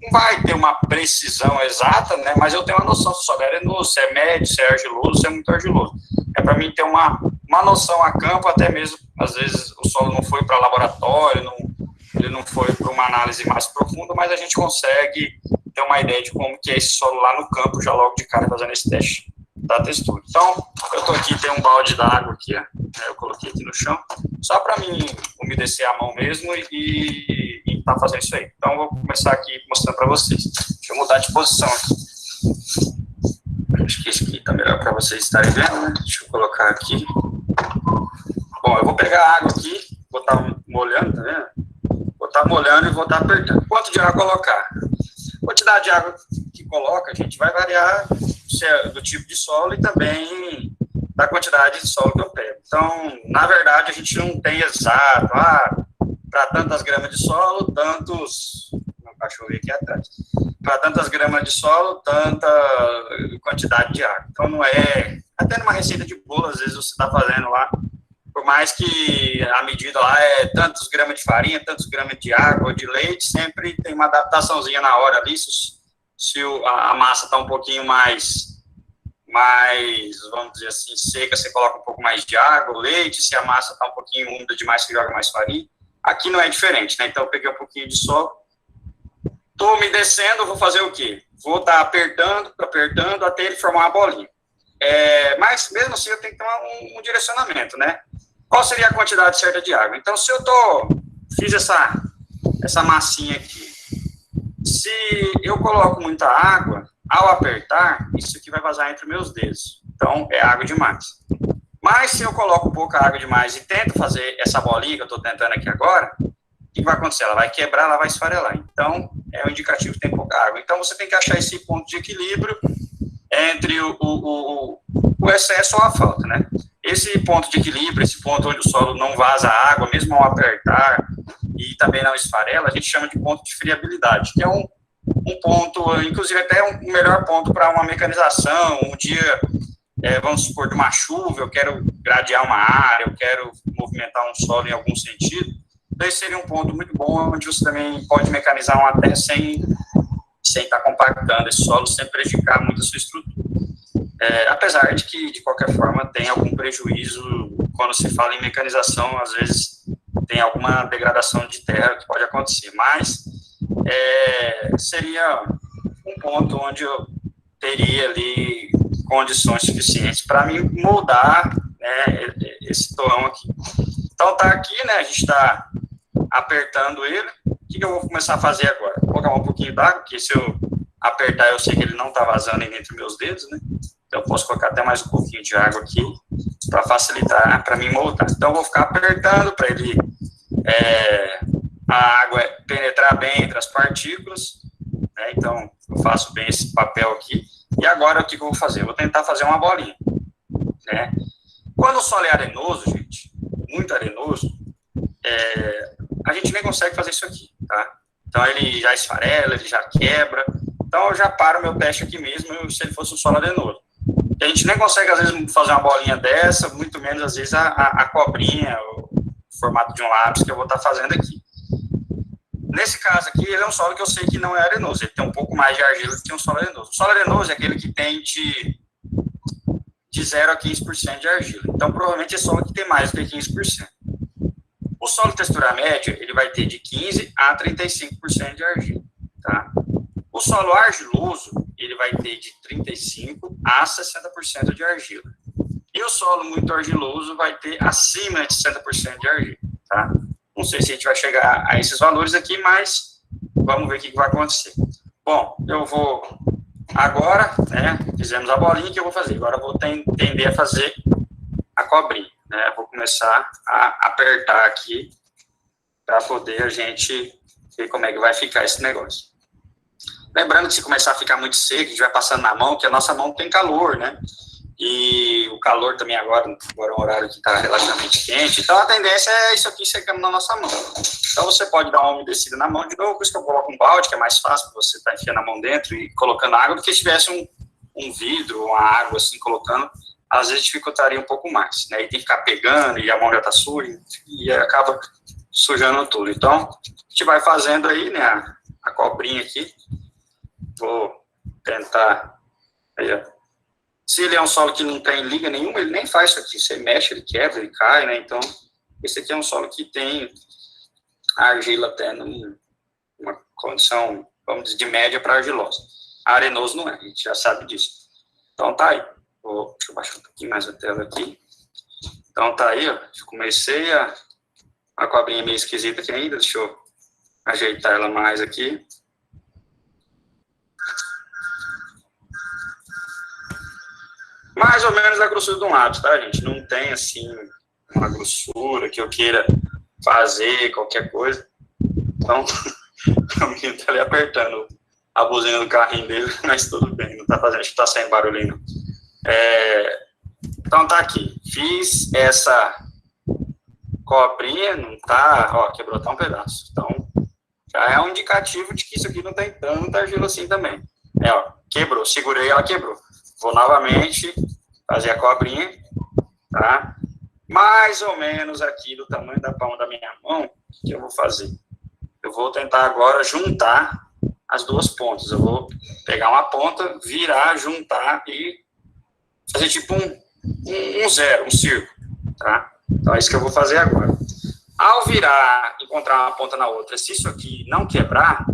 não vai ter uma precisão exata, né, mas eu tenho uma noção se o solo é arenoso, se é médio, se é argiloso, se é muito argiloso. É para mim ter uma noção a campo, até mesmo, às vezes, o solo não foi para laboratório, ele não foi para uma análise mais profunda, mas a gente consegue ter uma ideia de como que é esse solo lá no campo, já logo de cara fazendo esse teste da textura. Então, eu tô aqui, tem um balde d'água aqui, ó, eu coloquei aqui no chão, só para mim umedecer a mão mesmo e tá fazendo isso aí. Então, vou começar aqui mostrando para vocês. Deixa eu mudar de posição aqui. Acho que esse aqui tá melhor para vocês estarem vendo, né? Deixa eu colocar aqui. Bom, eu vou pegar a água aqui, vou estar molhando, tá vendo? Vou estar molhando e vou estar apertando. Quanto de água colocar? A quantidade de água que coloca, a gente vai variar do tipo de solo e também da quantidade de solo que eu pego. Então, na verdade, a gente não tem exato, para tantas gramas de solo, tantos... Meu cachorro aqui atrás. Para tantas gramas de solo, tanta quantidade de água. Então, não é... Até numa receita de bolo, às vezes você está fazendo lá, por mais que a medida lá é tantos gramas de farinha, tantos gramas de água ou de leite, sempre tem uma adaptaçãozinha na hora ali, se a massa está um pouquinho mais, vamos dizer assim, seca, você coloca um pouco mais de água, leite, se a massa está um pouquinho úmida demais, você joga mais farinha. Aqui não é diferente, né? Então, eu peguei um pouquinho de solo, estou umedecendo, vou fazer o quê? Vou estar apertando até ele formar uma bolinha. Mas, mesmo assim, eu tenho que ter um direcionamento, né? Qual seria a quantidade certa de água? Então, se eu fiz essa massinha aqui, se eu coloco muita água, ao apertar, isso aqui vai vazar entre meus dedos. Então, é água demais. Mas, se eu coloco pouca água demais e tento fazer essa bolinha que eu estou tentando aqui agora, o que vai acontecer? Ela vai quebrar, ela vai esfarelar. Então, é um indicativo que tem pouca água. Então, você tem que achar esse ponto de equilíbrio entre o excesso ou a falta, né? Esse ponto de equilíbrio, esse ponto onde o solo não vaza água, mesmo ao apertar, e também não esfarela, a gente chama de ponto de friabilidade, que é um ponto, inclusive até um melhor ponto para uma mecanização. Um dia, vamos supor, de uma chuva, eu quero gradear uma área, eu quero movimentar um solo em algum sentido, então esse seria um ponto muito bom, onde você também pode mecanizar uma terra sem estar compactando esse solo, sem prejudicar muito a sua estrutura. Apesar de que, de qualquer forma, tem algum prejuízo quando se fala em mecanização, às vezes tem alguma degradação de terra que pode acontecer, mas seria um ponto onde eu teria ali condições suficientes para me moldar, né, esse torrão aqui. Então tá aqui, né, a gente está apertando ele. O que eu vou começar a fazer agora? Vou colocar um pouquinho d'água, porque se eu apertar eu sei que ele não está vazando entre meus dedos, né? Então eu posso colocar até mais um pouquinho de água aqui para facilitar, para mim moldar. Então eu vou ficar apertando para ele, a água penetrar bem entre as partículas, né? Então eu faço bem esse papel aqui. E agora o que eu vou fazer? Eu vou tentar fazer uma bolinha, né? Quando o solo é arenoso, gente, muito arenoso, a gente nem consegue fazer isso aqui, tá? Então ele já esfarela, ele já quebra. Então eu já paro o meu teste aqui mesmo, se ele fosse um solo arenoso. E a gente nem consegue, às vezes, fazer uma bolinha dessa, muito menos, às vezes, a cobrinha, o formato de um lápis que eu vou estar fazendo aqui. Nesse caso aqui, ele é um solo que eu sei que não é arenoso, ele tem um pouco mais de argila do que um solo arenoso. O solo arenoso é aquele que tem de 0 a 15% de argila. Então, provavelmente, esse solo aqui tem mais do que 15%. O solo textura média, ele vai ter de 15% a 35% de argila, tá? O solo argiloso, ele vai ter de 35% a 60% de argila. E o solo muito argiloso vai ter acima de 60% de argila, tá? Não sei se a gente vai chegar a esses valores aqui, mas vamos ver o que vai acontecer. Bom, eu vou agora, né, fizemos a bolinha, que eu vou fazer? Agora eu vou tender a fazer a cobrinha, né? Vou começar a apertar aqui para poder a gente ver como é que vai ficar esse negócio. Lembrando que se começar a ficar muito seco, a gente vai passando na mão, que a nossa mão tem calor, né? E o calor também agora é um horário que está relativamente quente, então a tendência é isso aqui secando na nossa mão. Então você pode dar uma umedecida na mão de novo, por isso que eu coloco um balde, que é mais fácil, você estar enfiando a mão dentro e colocando água, do que se tivesse um vidro, uma água assim, colocando, às vezes dificultaria um pouco mais, né? E tem que ficar pegando, e a mão já está suja, e acaba sujando tudo. Então, a gente vai fazendo aí, né, a cobrinha aqui. Vou tentar, aí, ó. Se ele é um solo que não tem liga nenhuma, ele nem faz isso aqui. Você mexe, ele quebra, ele cai, né? Então, esse aqui é um solo que tem argila até numa condição, vamos dizer, de média para argilosa. Arenoso não é, a gente já sabe disso. Então, tá aí. Deixa eu baixar um pouquinho mais a tela aqui. Então, tá aí, ó. Eu comecei a cobrinha meio esquisita aqui ainda. Deixa eu ajeitar ela mais aqui. Mais ou menos a grossura de um lápis, tá, gente? Não tem, assim, uma grossura que eu queira fazer, qualquer coisa. Então, o menino tá ali apertando a buzina do carrinho dele, mas tudo bem, não tá fazendo, acho que tá sem barulho aí, não. Então, tá aqui. Fiz essa cobrinha, não tá, ó, quebrou até um pedaço. Então, já é um indicativo de que isso aqui não tem tanta argila assim também. Ó, quebrou, segurei, ela quebrou. Vou novamente fazer a cobrinha, tá? Mais ou menos aqui do tamanho da palma da minha mão, o que eu vou fazer? Eu vou tentar agora juntar as duas pontas. Eu vou pegar uma ponta, virar, juntar e fazer tipo um zero, um círculo, tá? Então é isso que eu vou fazer agora. Ao virar, encontrar uma ponta na outra, se isso aqui não quebrar,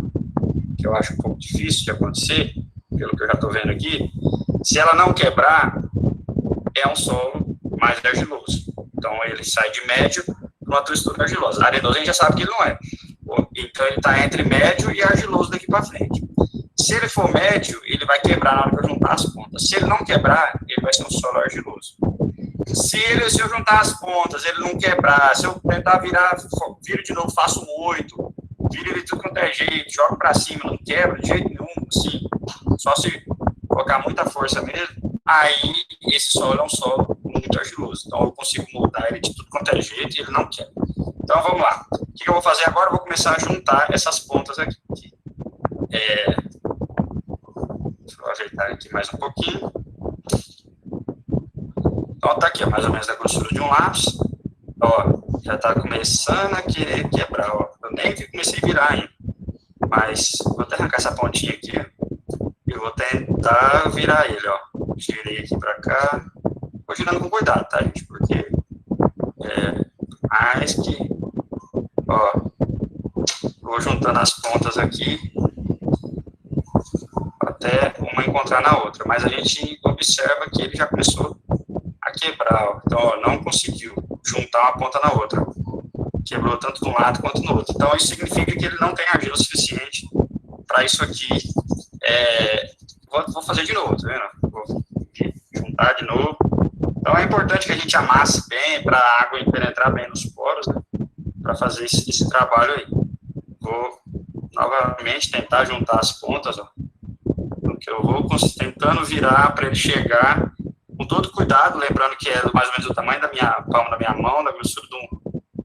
que eu acho um pouco difícil de acontecer, pelo que eu já estou vendo aqui, se ela não quebrar, é um solo mais argiloso. Então, ele sai de médio para uma textura argilosa. Arenoso, a gente já sabe que ele não é. Então, ele está entre médio e argiloso daqui para frente. Se ele for médio, ele vai quebrar na hora que eu juntar as pontas. Se ele não quebrar, ele vai ser um solo argiloso. Se eu juntar as pontas, ele não quebrar, se eu tentar virar, viro de novo, faço um 8, viro ele tudo quanto é jeito, jogo para cima, não quebra de jeito nenhum, assim, só se colocar muita força mesmo, aí esse solo é um solo muito argiloso. Então, eu consigo moldar ele de tudo quanto é jeito e ele não quer. Então, vamos lá. O que eu vou fazer agora? Eu vou começar a juntar essas pontas aqui. Deixa eu ajeitar aqui mais um pouquinho. Então, tá aqui, ó, mais ou menos a grossura de um lápis. Ó, já tá começando a querer quebrar, ó. Eu nem comecei a virar ainda. Mas, vou até arrancar essa pontinha aqui, ó. E vou tentar virar ele, ó. Girei aqui pra cá. Vou girando com cuidado, tá, gente? Porque mais que... Ó, vou juntando as pontas aqui até uma encontrar na outra. Mas a gente observa que ele já começou a quebrar, ó. Então, ó, não conseguiu juntar uma ponta na outra. Quebrou tanto de um lado quanto no outro. Então, isso significa que ele não tem argila suficiente para isso aqui. Vou fazer de novo, tá vendo? Vou juntar de novo. Então, é importante que a gente amasse bem para a água penetrar bem nos poros, né? Para fazer esse trabalho aí. Vou novamente tentar juntar as pontas, ó. Porque eu vou tentando virar para ele chegar com todo cuidado, lembrando que é mais ou menos o tamanho da minha palma da minha mão, da grossura de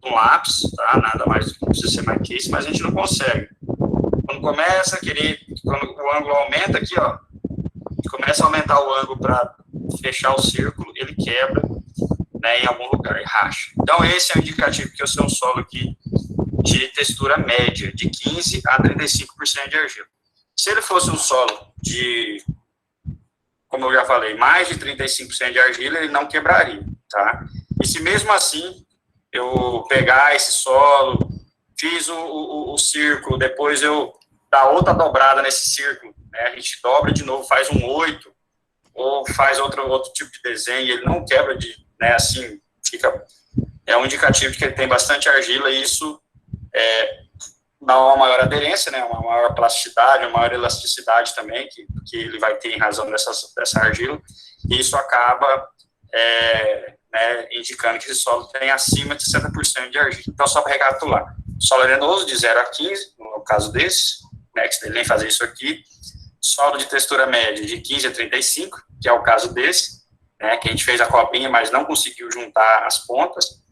um lápis, tá? Nada mais do que precisa ser mais que isso, mas a gente não consegue. Quando começa a querer, quando o ângulo aumenta aqui, ó, começa a aumentar o ângulo para fechar o círculo, ele quebra, né, em algum lugar e racha. Então, esse é o indicativo que eu sou um solo aqui de textura média, de 15 a 35% de argila. Se ele fosse um solo de, como eu já falei, mais de 35% de argila, ele não quebraria, tá? E se mesmo assim eu pegar esse solo, fiz o círculo, depois eu dar outra dobrada nesse círculo, né, a gente dobra de novo, faz um 8, ou faz outro tipo de desenho, e ele não quebra, né, assim, é um indicativo de que ele tem bastante argila, e isso dá uma maior aderência, né, uma maior plasticidade, uma maior elasticidade também, que ele vai ter em razão dessa argila, e isso acaba né, indicando que esse solo tem acima de 60% de argila. Então, só para recapitular, solo arenoso de 0 a 15, no caso desse, né, que ele nem fazer isso aqui, solo de textura média de 15 a 35, que é o caso desse, né, que a gente fez a copinha, mas não conseguiu juntar as pontas.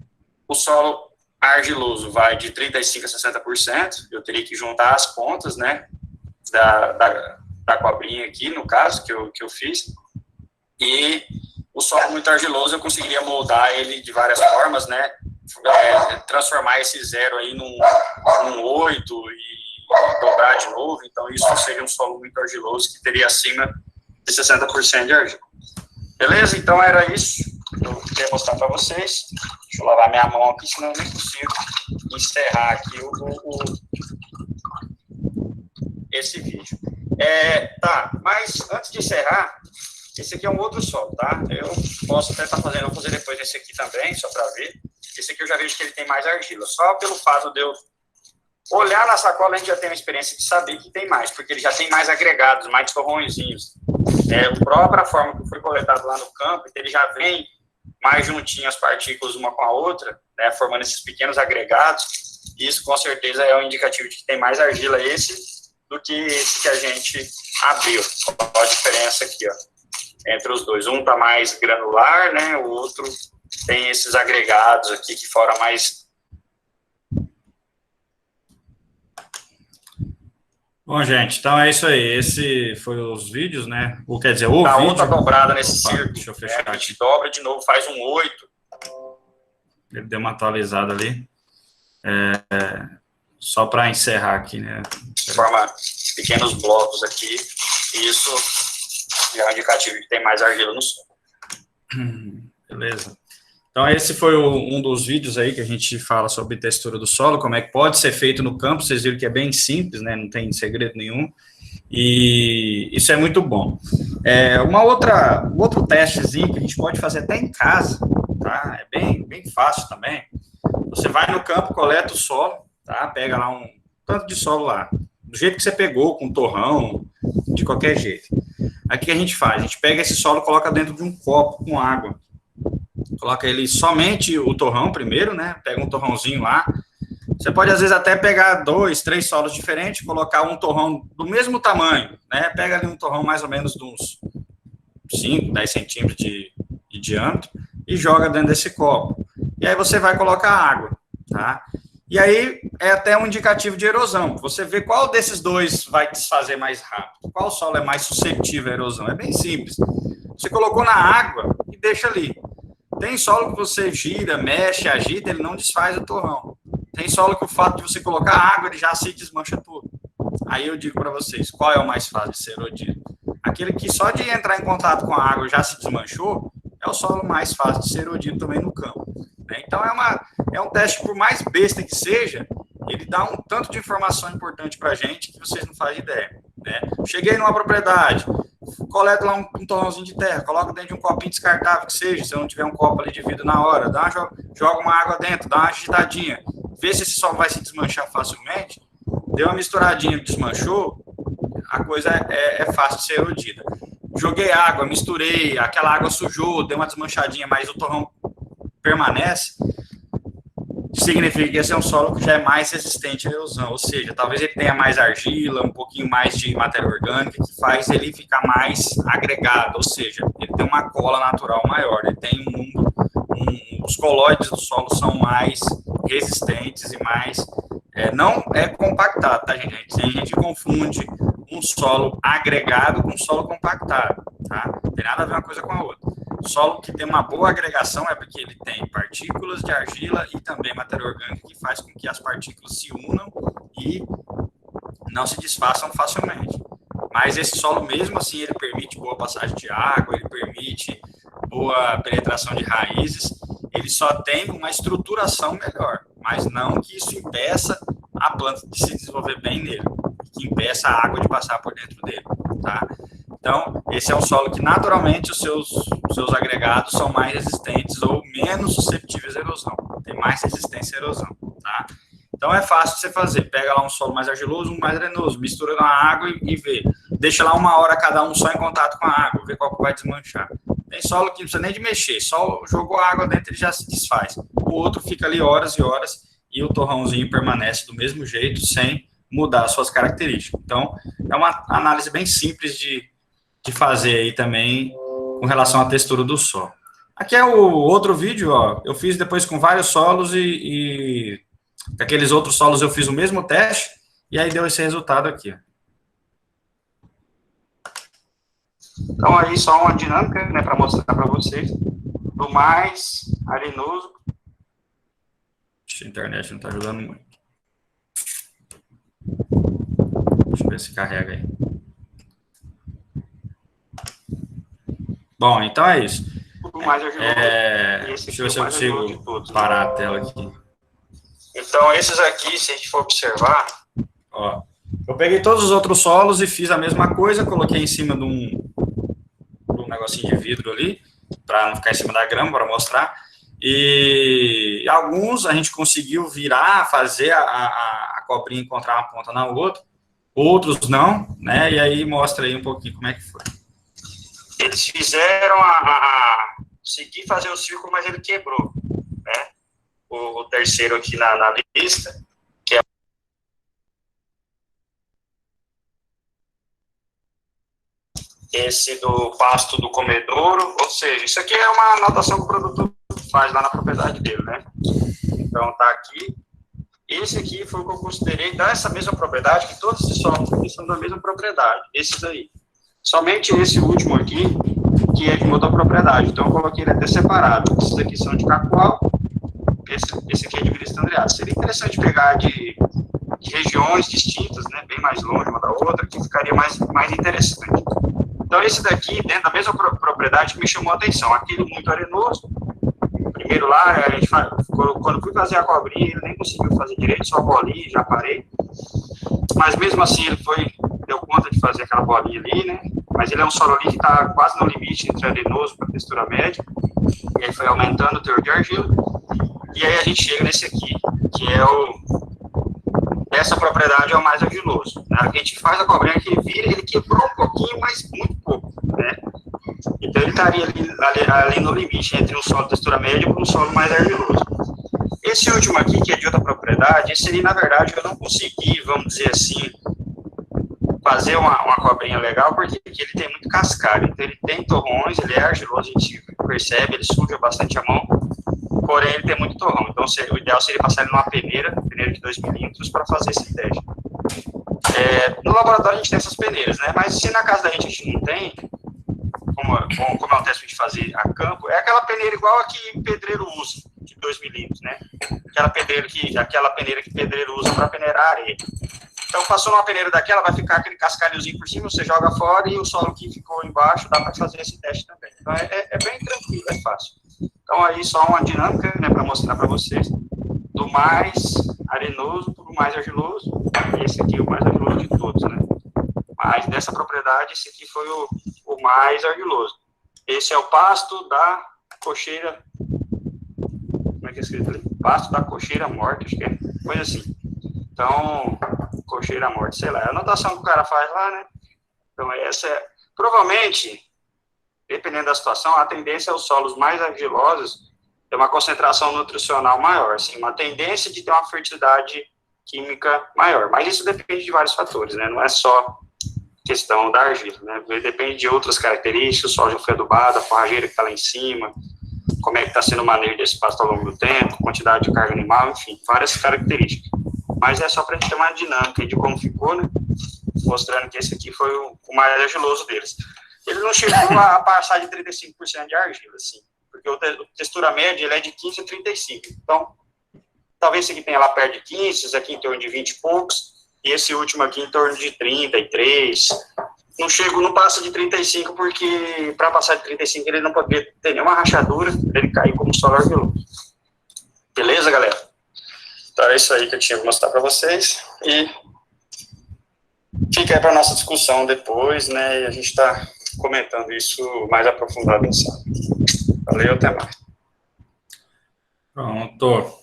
O solo argiloso vai de 35% a 60%, eu teria que juntar as pontas, né, da cobrinha aqui, no caso, que eu fiz, e o solo muito argiloso eu conseguiria moldar ele de várias formas, né, transformar esse 0 aí num 8 e dobrar de novo, então isso seria um solo muito argiloso que teria acima de 60% de argila. Beleza? Então era isso que eu queria mostrar para vocês. Deixa eu lavar minha mão aqui, senão eu nem consigo encerrar aqui esse vídeo. Tá, mas antes de encerrar, esse aqui é um outro solo, tá? Eu posso até estar fazendo, vou fazer depois esse aqui também, só para ver. Esse aqui eu já vejo que ele tem mais argila. Só pelo fato de eu olhar na sacola, a gente já tem uma experiência de saber que tem mais, porque ele já tem mais agregados, mais torrõezinhos. A própria forma que foi coletado lá no campo, ele já vem mais juntinho as partículas uma com a outra, né, formando esses pequenos agregados. Isso, com certeza, é um indicativo de que tem mais argila esse do que esse que a gente abriu. Olha a diferença aqui, ó, entre os dois. Um está mais granular, né, o outro tem esses agregados aqui que foram mais... Bom, gente, então é isso aí. Esse foi os vídeos, né? Ou quer dizer, o tá vídeo... outra dobrada nesse círculo. Deixa eu fechar A aqui. gente dobra de novo, faz um 8. Ele deu uma atualizada ali. Só para encerrar aqui, né? Forma pequenos blocos aqui. E isso já é um indicativo de que tem mais argila no solo. Beleza. Então, esse foi um dos vídeos aí que a gente fala sobre textura do solo, como é que pode ser feito no campo. Vocês viram que é bem simples, né? Não tem segredo nenhum. E isso é muito bom. Outro testezinho que a gente pode fazer até em casa, tá? É bem fácil também. Você vai no campo, coleta o solo, tá? Pega lá um tanto de solo lá, do jeito que você pegou, com torrão, de qualquer jeito. Aqui o que a gente faz? A gente pega esse solo e coloca dentro de um copo com água. Coloca ele somente o torrão primeiro, né? Pega um torrãozinho lá. Você pode, às vezes, até pegar 2, 3 solos diferentes, colocar um torrão do mesmo tamanho, né? Pega ali um torrão mais ou menos de uns 5, 10 centímetros de diâmetro e joga dentro desse copo. E aí você vai colocar água, tá? E aí é até um indicativo de erosão. Você vê qual desses dois vai desfazer mais rápido, qual solo é mais suscetível à erosão. É bem simples. Você colocou na água e deixa ali. Tem solo que você gira, mexe, agita, ele não desfaz o torrão. Tem solo que o fato de você colocar água, ele já se desmancha tudo. Aí eu digo para vocês, qual é o mais fácil de ser erodido? Aquele que só de entrar em contato com a água já se desmanchou, é o solo mais fácil de ser erodido também no campo. Né? Então é um teste, por mais besta que seja, ele dá um tanto de informação importante para a gente que vocês não fazem ideia. Né? Cheguei numa propriedade, coleta lá um torrãozinho de terra, coloca dentro de um copinho descartável que seja, se não tiver um copo ali de vidro na hora, joga uma água dentro, dá uma agitadinha, vê se esse solo vai se desmanchar facilmente, deu uma misturadinha, desmanchou, a coisa é fácil de ser erodida. Joguei água, misturei, aquela água sujou, deu uma desmanchadinha, mas o torrão permanece, significa que esse é um solo que já é mais resistente à erosão, ou seja, talvez ele tenha mais argila, um pouquinho mais de matéria orgânica, que faz ele ficar mais agregado, ou seja, ele tem uma cola natural maior, ele tem os colóides do solo são mais resistentes e mais... não é compactado, tá, gente? A gente confunde um solo agregado com um solo compactado, tá? Não tem nada a ver uma coisa com a outra. O solo que tem uma boa agregação é porque ele tem partículas de argila e também matéria orgânica que faz com que as partículas se unam e não se desfaçam facilmente. Mas esse solo, mesmo assim, ele permite boa passagem de água, ele permite boa penetração de raízes, ele só tem uma estruturação melhor, mas não que isso impeça a planta de se desenvolver bem nele, que impeça a água de passar por dentro dele, tá? Então, esse é um solo que, naturalmente, os seus agregados são mais resistentes ou menos susceptíveis à erosão, tem mais resistência à erosão, tá? Então, é fácil de você fazer, pega lá um solo mais argiloso, um mais arenoso, mistura na água e vê. Deixa lá 1 hora cada um só em contato com a água, vê qual que vai desmanchar. Tem solo que não precisa nem de mexer, só jogou a água dentro, ele já se desfaz. O outro fica ali horas e horas e o torrãozinho permanece do mesmo jeito, sem mudar as suas características. Então, é uma análise bem simples de fazer aí também com relação à textura do solo. Aqui é o outro vídeo, ó, eu fiz depois com vários solos e aqueles outros solos eu fiz o mesmo teste e aí deu esse resultado aqui, ó. Então, aí só uma dinâmica, né, para mostrar para vocês, do mais arenoso. A internet não está ajudando muito. Deixa eu ver se carrega aí. Bom, então é isso. Do mais argiloso. Deixa eu ver se eu consigo parar a tela aqui. Então, esses aqui, se a gente for observar... Ó, eu peguei todos os outros solos e fiz a mesma coisa, coloquei em cima de um negocinho de vidro ali, para não ficar em cima da grama, para mostrar. E alguns a gente conseguiu virar, fazer a cobrinha encontrar uma ponta na outra, outros não, né? E aí mostra aí um pouquinho como é que foi. Eles fizeram conseguir fazer o círculo, mas ele quebrou, né? O terceiro aqui na lista, que é esse do pasto do comedouro, ou seja, isso aqui é uma anotação que o produtor faz lá na propriedade dele, né? Então, tá aqui. Esse aqui foi o que eu considerei dessa mesma propriedade, que todos esses solos são da mesma propriedade, esses aí. Somente esse último aqui, que é de outra propriedade, então eu coloquei ele até separado. Esses aqui são de Cacoal, esse aqui é de Vila Estandreada. Seria interessante pegar de regiões distintas, né, bem mais longe uma da outra, que ficaria mais interessante. Então, esse daqui, dentro da mesma propriedade, que me chamou a atenção. Aquele muito arenoso. Primeiro lá, a gente quando fui fazer a cobrinha, ele nem conseguiu fazer direito, só a bolinha, já parei. Mas mesmo assim, ele deu conta de fazer aquela bolinha ali, né? Mas ele é um solo ali que está quase no limite entre arenoso para textura média. E aí foi aumentando o teor de argila. E aí a gente chega nesse aqui, que é essa propriedade é o mais argiloso. Na hora que a gente faz a cobrinha que ele vira, ele quebrou um pouquinho, mas muito pouco, né? Então ele estaria ali no limite, entre um solo de textura média e um solo mais argiloso. Esse último aqui, que é de outra propriedade, esse ali, na verdade, eu não consegui, vamos dizer assim, fazer uma cobrinha legal, porque aqui ele tem muito cascalho. Então ele tem torrões, ele é argiloso, a gente percebe, ele suja bastante a mão, porém ele tem muito torrão. Então, o ideal seria passar ele numa peneira de 2 milímetros para fazer esse teste. No laboratório a gente tem essas peneiras, né? Mas se na casa da gente não tem, como é um teste de fazer a campo, é aquela peneira igual a que pedreiro usa, de 2 milímetros, né? Aquela peneira que pedreiro usa para peneirar areia. Então, passou numa peneira daquela, vai ficar aquele cascalhozinho por cima, você joga fora e o solo que ficou embaixo dá para fazer esse teste também. Então, é bem tranquilo, é fácil. Então, aí só uma dinâmica, né, para mostrar para vocês, do mais arenoso para o mais argiloso. Esse aqui é o mais argiloso de todos, né? Mas dessa propriedade, esse aqui foi o mais argiloso. Esse é o pasto da cocheira. Como é que é escrito ali? Pasto da cocheira morta, acho que é coisa assim. Então, cocheira morta, sei lá, é a anotação que o cara faz lá, né? Então, provavelmente, dependendo da situação, a tendência é os solos mais argilosos ter uma concentração nutricional maior, assim, uma tendência de ter uma fertilidade química maior. Mas isso depende de vários fatores, né? Não é só questão da argila, né? Depende de outras características, o solo já foi adubado, a forrageira que está lá em cima, como é que está sendo o manejo desse pasto ao longo do tempo, quantidade de carga animal, enfim, várias características. Mas é só para a gente ter uma dinâmica de como ficou, né? Mostrando que esse aqui foi o mais argiloso deles. Ele não chegou a passar de 35% de argila, assim, porque a textura média ele é de 15 a 35. Então, talvez esse aqui tenha lá perto de 15, esse aqui em torno de 20 e poucos, e esse último aqui em torno de 33. Não passa de 35, porque para passar de 35 ele não poderia ter nenhuma rachadura, ele cair como solo argiloso. Beleza, galera? Então é isso aí que eu tinha que mostrar para vocês, e fica aí para nossa discussão depois, né, e a gente está comentando isso mais aprofundado em sala. Valeu, até mais. Pronto.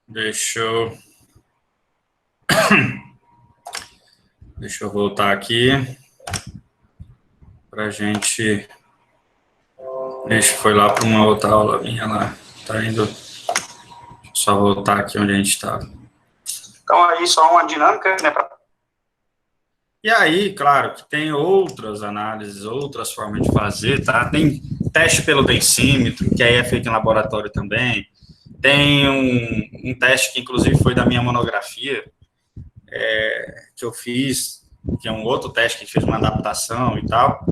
Deixa eu voltar aqui para a gente. Foi lá para uma outra aula minha lá. Tá indo. Só voltar aqui onde a gente estava. Então, aí só uma dinâmica, né? E aí, claro, que tem outras análises, outras formas de fazer, tá? Tem teste pelo densímetro, que aí é feito em laboratório também. Tem um teste que, inclusive, foi da minha monografia, que eu fiz, que é um outro teste que a gente fez uma adaptação e tal.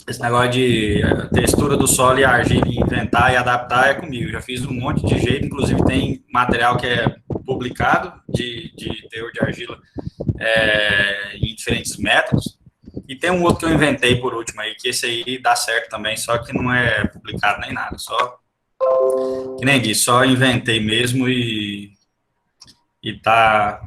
Esse negócio de textura do solo e argila, inventar e adaptar é comigo. Já fiz um monte de jeito, inclusive tem material que é publicado de teor de argila em diferentes métodos. E tem um outro que eu inventei por último aí, que esse aí dá certo também, só que não é publicado nem nada. Só, que nem disse, só inventei mesmo e tá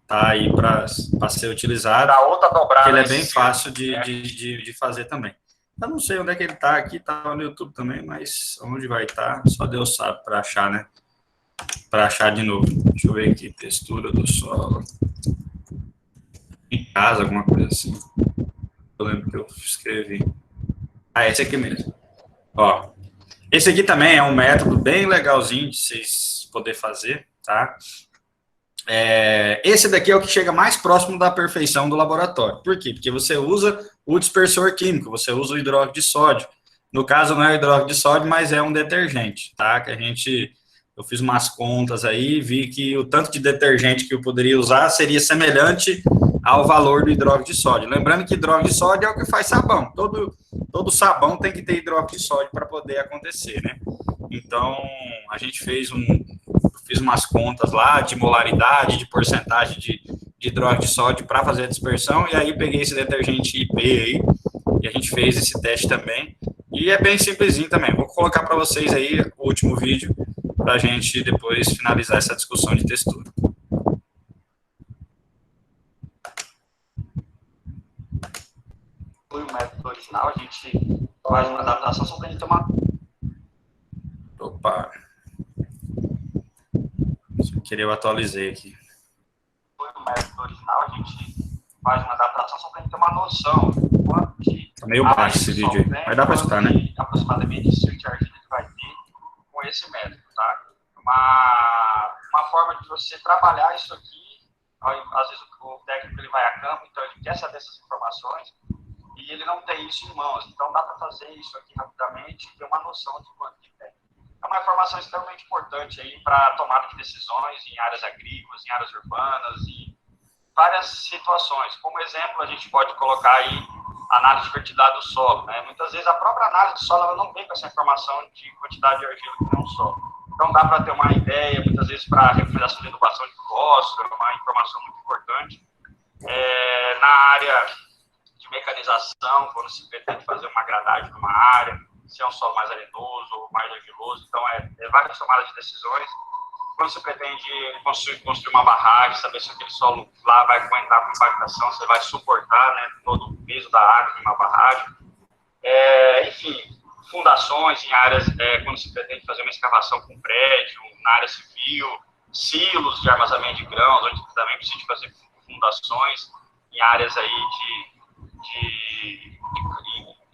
aí para ser utilizado. Da outra dobrada. Ele é bem fácil de fazer também. Eu não sei onde é que ele tá aqui, tá no YouTube também, mas onde vai estar, só Deus sabe para achar, né? Para achar de novo. Deixa eu ver aqui, textura do solo. Em casa, alguma coisa assim. Eu lembro que eu escrevi. Esse aqui mesmo. Ó, esse aqui também é um método bem legalzinho de vocês poderem fazer, tá? Esse daqui é o que chega mais próximo da perfeição do laboratório. Por quê? Porque você usa o dispersor químico, você usa o hidróxido de sódio. No caso, não é o hidróxido de sódio, mas é um detergente, tá? Eu fiz umas contas aí, vi que o tanto de detergente que eu poderia usar seria semelhante ao valor do hidróxido de sódio. Lembrando que hidróxido de sódio é o que faz sabão. Todo sabão tem que ter hidróxido de sódio para poder acontecer, né? Então, a gente fiz umas contas lá de molaridade, de porcentagem de hidróxido de sódio para fazer a dispersão, e aí peguei esse detergente IP aí, e a gente fez esse teste também, e é bem simplesinho também. Vou colocar para vocês aí o último vídeo, para a gente depois finalizar essa discussão de textura. O método original, a gente faz uma adaptação só para a gente tomar. Opa! Sem querer, eu atualizei aqui. O método original, a gente faz uma adaptação só para a gente ter uma noção de tá meio baixo esse vídeo aí, mas dá para escutar, né? Aproximadamente de street argila que vai ter com esse método, tá? Uma forma de você trabalhar isso aqui, às vezes o técnico ele vai a campo, então ele quer saber essas informações, e ele não tem isso em mãos. Então, dá para fazer isso aqui rapidamente e ter uma noção de quanto que tem. É uma informação extremamente importante aí para tomada de decisões em áreas agrícolas, em áreas urbanas, em várias situações. Como exemplo, a gente pode colocar aí a análise de fertilidade do solo, né? Muitas vezes a própria análise do solo ela não vem com essa informação de quantidade de argila que tem no solo. Então, dá para ter uma ideia, muitas vezes, para a recomendação de adubação de fósforo, é uma informação muito importante. Na área de mecanização, quando se pretende fazer uma gradagem numa área, se é um solo mais arenoso ou mais argiloso, então várias tomadas de decisões. Quando você pretende construir uma barragem, saber se aquele solo lá vai aguentar a compactação, se vai suportar, né, todo o peso da água de uma barragem. Enfim, fundações em áreas, quando se pretende fazer uma escavação com prédio, na área civil, silos de armazenamento de grãos, onde também precisa fazer fundações em áreas aí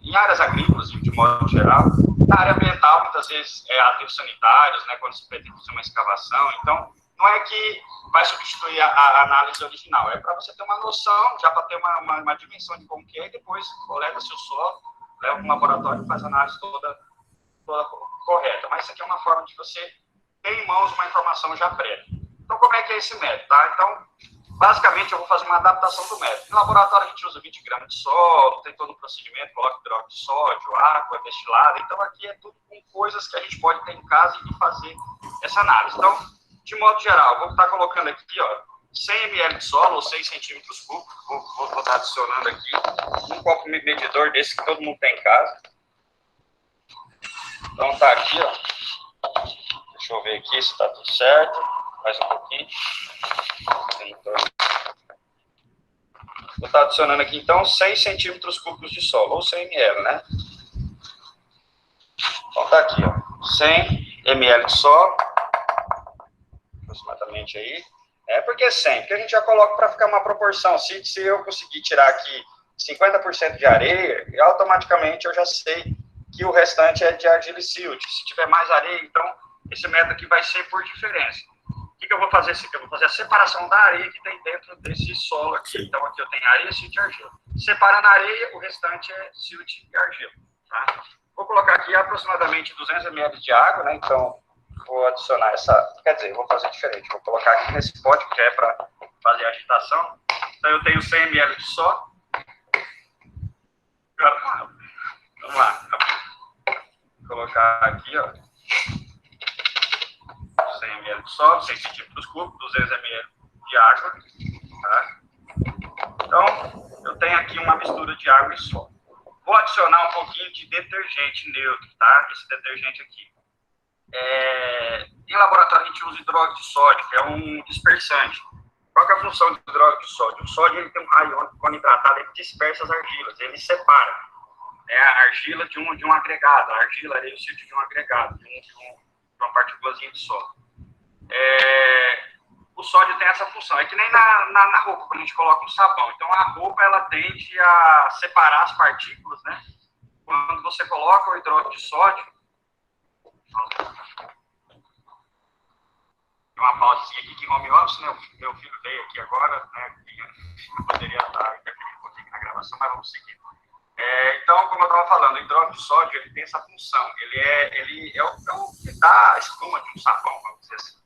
em áreas agrícolas, de modo geral. Na área ambiental, muitas vezes, aterros sanitários, né, quando se pretende fazer uma escavação. Então, não é que vai substituir a análise original, é para você ter uma noção, já para ter uma dimensão de como que é, e depois coleta-se o solo, leva para um laboratório e faz a análise toda correta. Mas isso aqui é uma forma de você ter em mãos uma informação já prévia. Então, como é que é esse método? Tá? Então, basicamente, eu vou fazer uma adaptação do método. No laboratório, a gente usa 20 gramas de solo, tem todo o procedimento, coloca hidróxido de sódio, água destilada. Então, aqui é tudo com coisas que a gente pode ter em casa e fazer essa análise. Então, de modo geral, vou estar colocando aqui, ó, 100 ml de solo, ou 6 centímetros cúbicos. Vou estar adicionando aqui um copo medidor desse que todo mundo tem em casa. Então, tá aqui, ó. Deixa eu ver aqui se tá tudo certo. Mais um pouquinho. Vou estar adicionando aqui, então, 6 centímetros cúbicos de solo, ou 100 ml, né? Então, tá aqui, ó. 100 ml de solo. Aproximadamente aí. Por que 100? Porque a gente já coloca para ficar uma proporção. Se eu conseguir tirar aqui 50% de areia, automaticamente eu já sei que o restante é de argila e silt. Se tiver mais areia, então, esse método aqui vai ser por diferença. O que eu vou fazer? Eu vou fazer a separação da areia que tem dentro desse solo aqui. Então, aqui eu tenho areia, silt e argila. Separando a areia, o restante é silt e argila. Tá? Vou colocar aqui aproximadamente 200 ml de água, né? Então, vou adicionar quer dizer, eu vou fazer diferente. Vou colocar aqui nesse pote que é para fazer a agitação. Então, eu tenho 100 ml de só. Vamos lá. Vou colocar aqui, ó. 100 ml de sódio, 6 centímetros cúbicos, 200 ml de água. Tá? Então, eu tenho aqui uma mistura de água e sódio. Vou adicionar um pouquinho de detergente neutro, tá? Esse detergente aqui. Em laboratório, a gente usa hidróxido de sódio, que é um dispersante. Qual que é a função do hidróxido de sódio? O sódio ele tem um raio iônico, quando hidratado, ele dispersa as argilas, ele separa a argila de um agregado, a argila, areia e o silt de um agregado, de uma partículazinha de solo. O sódio tem essa função, é que nem na roupa, quando a gente coloca um sabão. Então, a roupa, ela tende a separar as partículas, né? Quando você coloca o hidróxido de sódio, tem uma pausazinha aqui que home office, né? Meu filho veio aqui agora, né? Eu poderia estar interferindo um pouquinho na gravação, mas vamos seguir. Então, como eu estava falando, o hidróxido de sódio ele tem essa função. Ele é o que dá a espuma de um sabão, vamos dizer assim.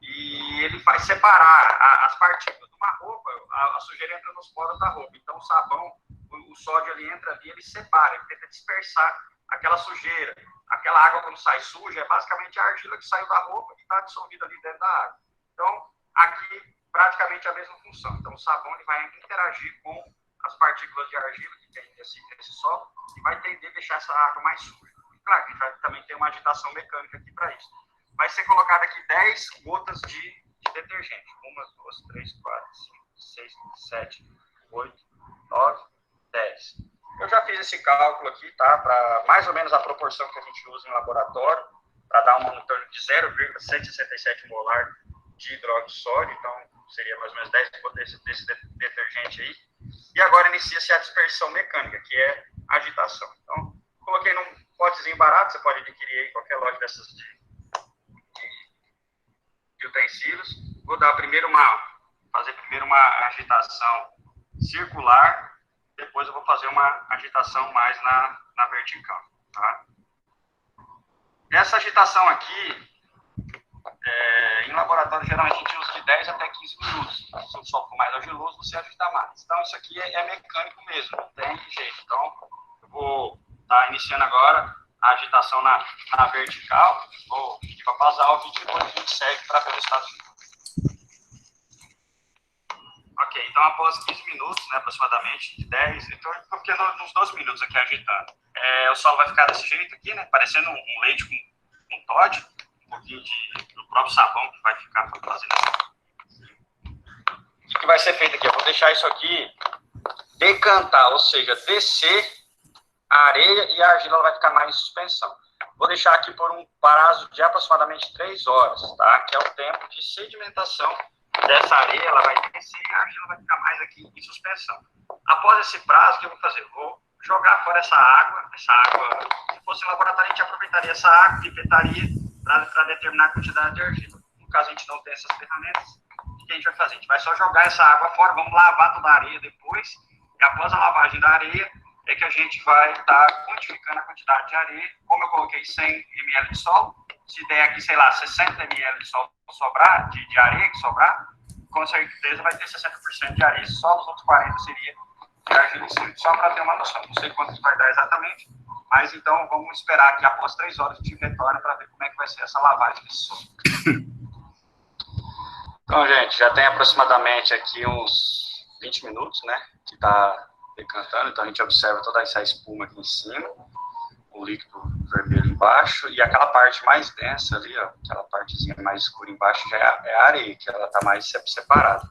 E ele faz separar as partículas de uma roupa, a sujeira entra nos poros da roupa. Então, o sabão, o sódio ele entra ali, ele separa, ele tenta dispersar aquela sujeira. Aquela água, quando sai suja, é basicamente a argila que saiu da roupa e está dissolvida ali dentro da água. Então, aqui, praticamente a mesma função. Então, o sabão ele vai interagir com as partículas de argila que tem nesse solo e vai tender a deixar essa água mais suja. Claro que a gente vai também ter uma agitação mecânica aqui para isso. Vai ser colocado aqui 10 gotas de detergente. 1, 2, 3, 4, 5, 6, 7, 8, 9, 10. Eu já fiz esse cálculo aqui, tá? Para mais ou menos a proporção que a gente usa em laboratório, para dar um torno de 0,167 molar de hidróxido de sódio. Então, seria mais ou menos 10 gotas desse detergente aí. E agora inicia-se a dispersão mecânica, que é a agitação. Então, coloquei num potezinho barato, você pode adquirir aí em qualquer loja dessas de utensílios. Vou dar fazer primeiro uma agitação circular depois eu vou fazer uma agitação mais na vertical, tá? Essa agitação aqui, em laboratório, geralmente a gente usa de 10 até 15 minutos. Se o solo for mais argiloso, você agita mais. Então, isso aqui é mecânico mesmo, não tem jeito. Então, eu vou estar iniciando agora a agitação na vertical. Vou pedir para pausar o vídeo e depois a gente segue para ver o resultado final. Ok, então após 15 minutos, né, aproximadamente, de 10, então eu fiquei uns 12 minutos aqui agitando. O solo vai ficar desse jeito aqui, né, parecendo um leite com Toddy, um pouquinho do próprio sabão que vai ficar fazendo assim. O que vai ser feito aqui? Eu vou deixar isso aqui decantar, ou seja, descer a areia e a argila vai ficar mais em suspensão. Vou deixar aqui por um prazo de aproximadamente 3 horas, tá? Que é o tempo de sedimentação dessa areia, ela vai descer e a argila vai ficar mais aqui em suspensão. Após esse prazo, o que eu vou fazer? Vou jogar fora essa água, se fosse em laboratório, a gente aproveitaria essa água, pipetaria, para determinar a quantidade de argila. No caso, a gente não tem essas ferramentas, o que a gente vai fazer? A gente vai só jogar essa água fora, vamos lavar toda a areia depois, e após a lavagem da areia, é que a gente vai estar quantificando a quantidade de areia. Como eu coloquei 100 ml de solo, se der aqui, sei lá, 60 ml de solo sobrar, de areia que sobrar, com certeza vai ter 60% de areia, só os outros 40 seria de argila em cima. Só para ter uma noção, não sei quanto vai dar exatamente, mas então vamos esperar que após 3 horas a gente retorne para ver como é que vai ser essa lavagem desse solo. Então, gente, já tem aproximadamente aqui uns 20 minutos, né, que está decantando, então a gente observa toda essa espuma aqui em cima, o líquido vermelho embaixo, e aquela parte mais densa ali, ó, aquela partezinha mais escura embaixo já é a areia, que ela está mais separada.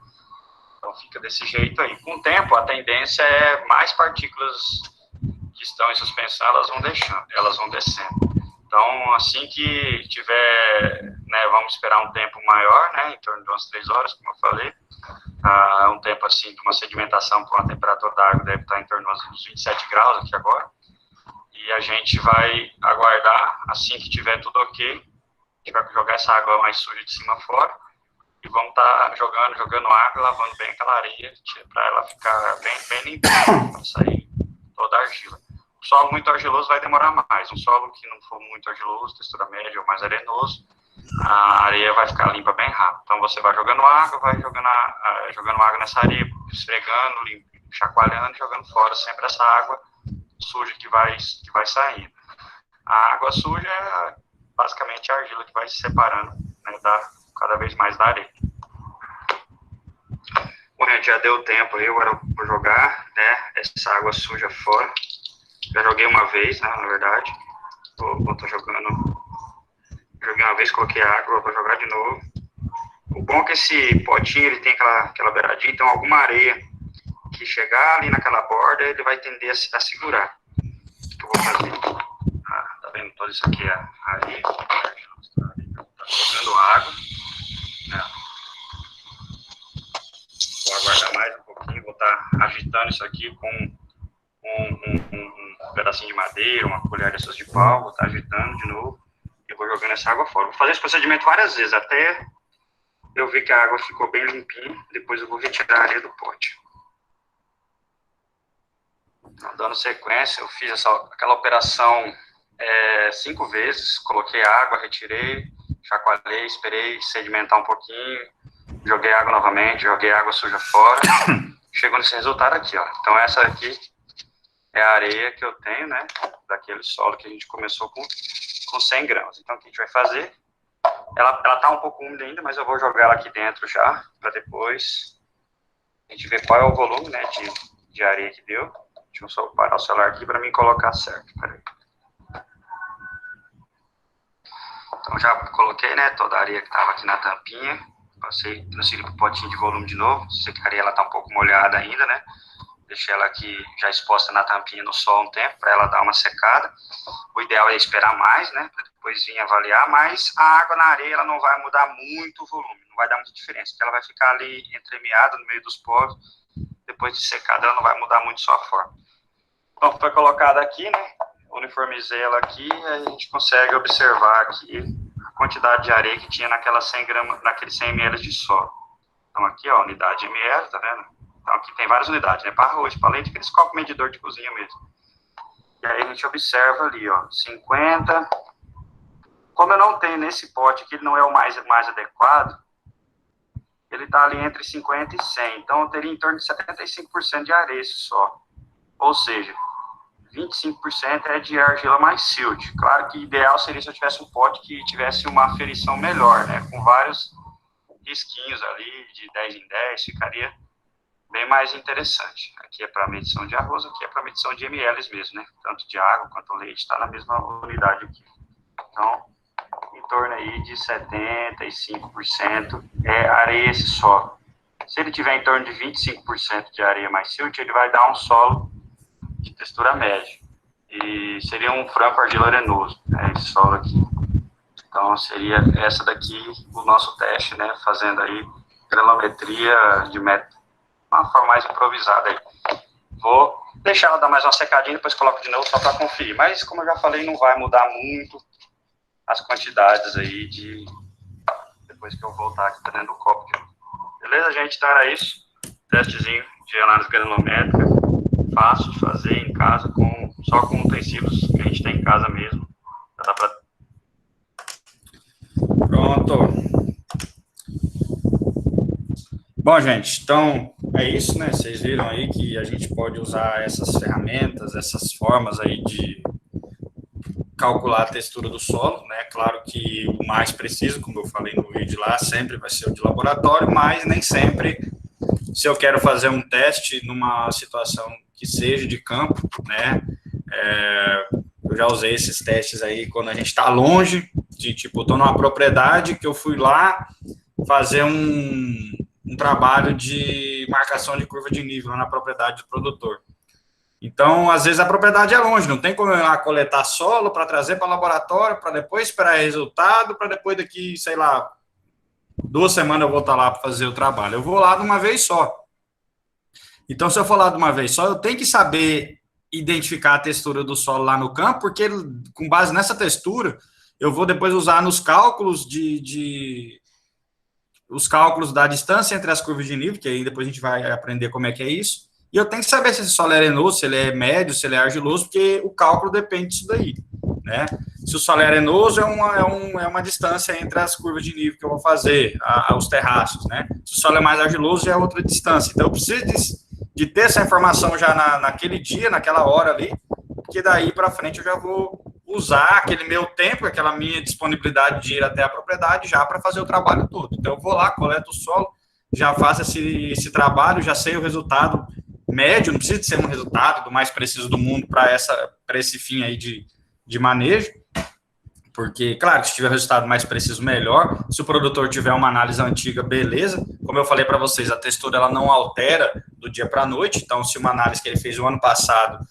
Então fica desse jeito aí. Com o tempo, a tendência é mais partículas que estão em suspensão, elas vão descendo. Então, assim que tiver, né, vamos esperar um tempo maior, né, em torno de umas 3 horas, como eu falei, um tempo assim de uma sedimentação com a temperatura da água deve estar em torno de uns 27 graus aqui agora, e a gente vai aguardar, assim que tiver tudo ok, a gente vai jogar essa água mais suja de cima fora, e vamos estar jogando água, lavando bem aquela areia, para ela ficar bem limpinha, para sair toda a argila. Um solo muito argiloso vai demorar mais, um solo que não for muito argiloso, textura média ou mais arenoso, a areia vai ficar limpa bem rápido. Então você vai jogando água, vai jogando água nessa areia, esfregando, chacoalhando, jogando fora sempre essa água suja que vai saindo. A água suja é basicamente a argila que vai se separando, né, cada vez mais da areia. Bom, gente, já deu tempo aí, agora eu vou jogar, né, essa água suja fora. Já joguei uma vez, né, na verdade. Tô jogando. Joguei uma vez, coloquei água, vou jogar de novo. O bom é que esse potinho ele tem aquela beiradinha, então alguma areia que chegar ali naquela borda, ele vai tender a segurar. O que eu vou fazer? Tá vendo todo isso aqui? A areia. Tá jogando água. Né? Vou aguardar mais um pouquinho, vou estar agitando isso aqui com um pedacinho de madeira, uma colher dessas de pau, vou estar agitando de novo e vou jogando essa água fora. Vou fazer esse procedimento várias vezes, até eu ver que a água ficou bem limpinha, depois eu vou retirar a areia do pote. Então, dando sequência, eu fiz aquela operação 5 vezes, coloquei água, retirei, chacoalhei, esperei sedimentar um pouquinho, joguei água novamente, joguei água suja fora, chegou nesse resultado aqui, ó. Então essa aqui é a areia que eu tenho, né, daquele solo que a gente começou com 100 gramas. Então, o que a gente vai fazer? Ela tá um pouco úmida ainda, mas eu vou jogar ela aqui dentro já, para depois a gente ver qual é o volume, né, de areia que deu. Deixa eu só parar o celular aqui para mim colocar certo, peraí. Então, já coloquei, né, toda a areia que estava aqui na tampinha, transferi para o potinho de volume de novo. Se a areia ela tá um pouco molhada ainda, né, deixei ela aqui já exposta na tampinha no sol um tempo, para ela dar uma secada. O ideal é esperar mais, né, para depois vir avaliar, mas a água na areia ela não vai mudar muito o volume, não vai dar muita diferença, porque ela vai ficar ali entremeada no meio dos poros, depois de secada ela não vai mudar muito sua forma. Então, foi colocada aqui, né, uniformizei ela aqui, e a gente consegue observar aqui a quantidade de areia que tinha naqueles 100 ml de solo. Então, aqui, ó, unidade ml, tá vendo? Então, aqui tem várias unidades, né? Para arroz, para leite, aqueles copos medidor de cozinha mesmo. E aí a gente observa ali, ó, 50. Como eu não tenho nesse pote que ele não é o mais adequado, ele está ali entre 50 e 100. Então, eu teria em torno de 75% de areia só. Ou seja, 25% é de argila mais silt. Claro que o ideal seria se eu tivesse um pote que tivesse uma aferição melhor, né? Com vários risquinhos ali, de 10 em 10, ficaria bem mais interessante. Aqui é para medição de arroz, aqui é para medição de ml mesmo, né? Tanto de água quanto leite, está na mesma unidade aqui. Então, em torno aí de 75% é areia esse solo. Se ele tiver em torno de 25% de areia mais silt, ele vai dar um solo de textura média. E seria um franco argila arenoso, né, esse solo aqui. Então, seria essa daqui o nosso teste, né, fazendo aí granulometria de método, uma forma mais improvisada aí. Vou deixar ela dar mais uma secadinha, depois coloco de novo só para conferir. Mas, como eu já falei, não vai mudar muito as quantidades aí depois que eu voltar aqui dentro do copo. Beleza, gente? Então era isso. Testezinho de análise granulométrica. Fácil de fazer em casa, só com utensílios que a gente tem em casa mesmo. Já dá pra... Pronto. Bom, gente, então é isso, né? Vocês viram aí que a gente pode usar essas ferramentas, essas formas aí de calcular a textura do solo, né? Claro que o mais preciso, como eu falei no vídeo lá, sempre vai ser o de laboratório, mas nem sempre, se eu quero fazer um teste numa situação que seja de campo, né? Eu já usei esses testes aí quando a gente está longe, tipo, eu estou numa propriedade que eu fui lá fazer um trabalho de marcação de curva de nível na propriedade do produtor. Então, às vezes a propriedade é longe, não tem como eu ir lá coletar solo para trazer para o laboratório, para depois esperar resultado, para depois daqui, sei lá, 2 semanas eu vou estar lá para fazer o trabalho. Eu vou lá de uma vez só. Então, se eu for lá de uma vez só, eu tenho que saber identificar a textura do solo lá no campo, porque com base nessa textura, eu vou depois usar nos cálculos os cálculos da distância entre as curvas de nível, que aí depois a gente vai aprender como é que é isso. E eu tenho que saber se esse solo é arenoso, se ele é médio, se ele é argiloso, porque o cálculo depende disso daí, né? Se o solo é arenoso, é uma distância entre as curvas de nível que eu vou fazer, os terraços, né? Se o solo é mais argiloso, já é outra distância. Então, eu preciso de ter essa informação já naquele dia, naquela hora ali, porque daí para frente eu já vou usar aquele meu tempo, aquela minha disponibilidade de ir até a propriedade já para fazer o trabalho todo. Então, eu vou lá, coleto o solo, já faço esse trabalho, já sei o resultado médio, não precisa de ser um resultado do mais preciso do mundo para esse fim aí de manejo, porque, claro, se tiver resultado mais preciso, melhor. Se o produtor tiver uma análise antiga, beleza. Como eu falei para vocês, a textura ela não altera do dia para a noite, então se uma análise que ele fez o ano passado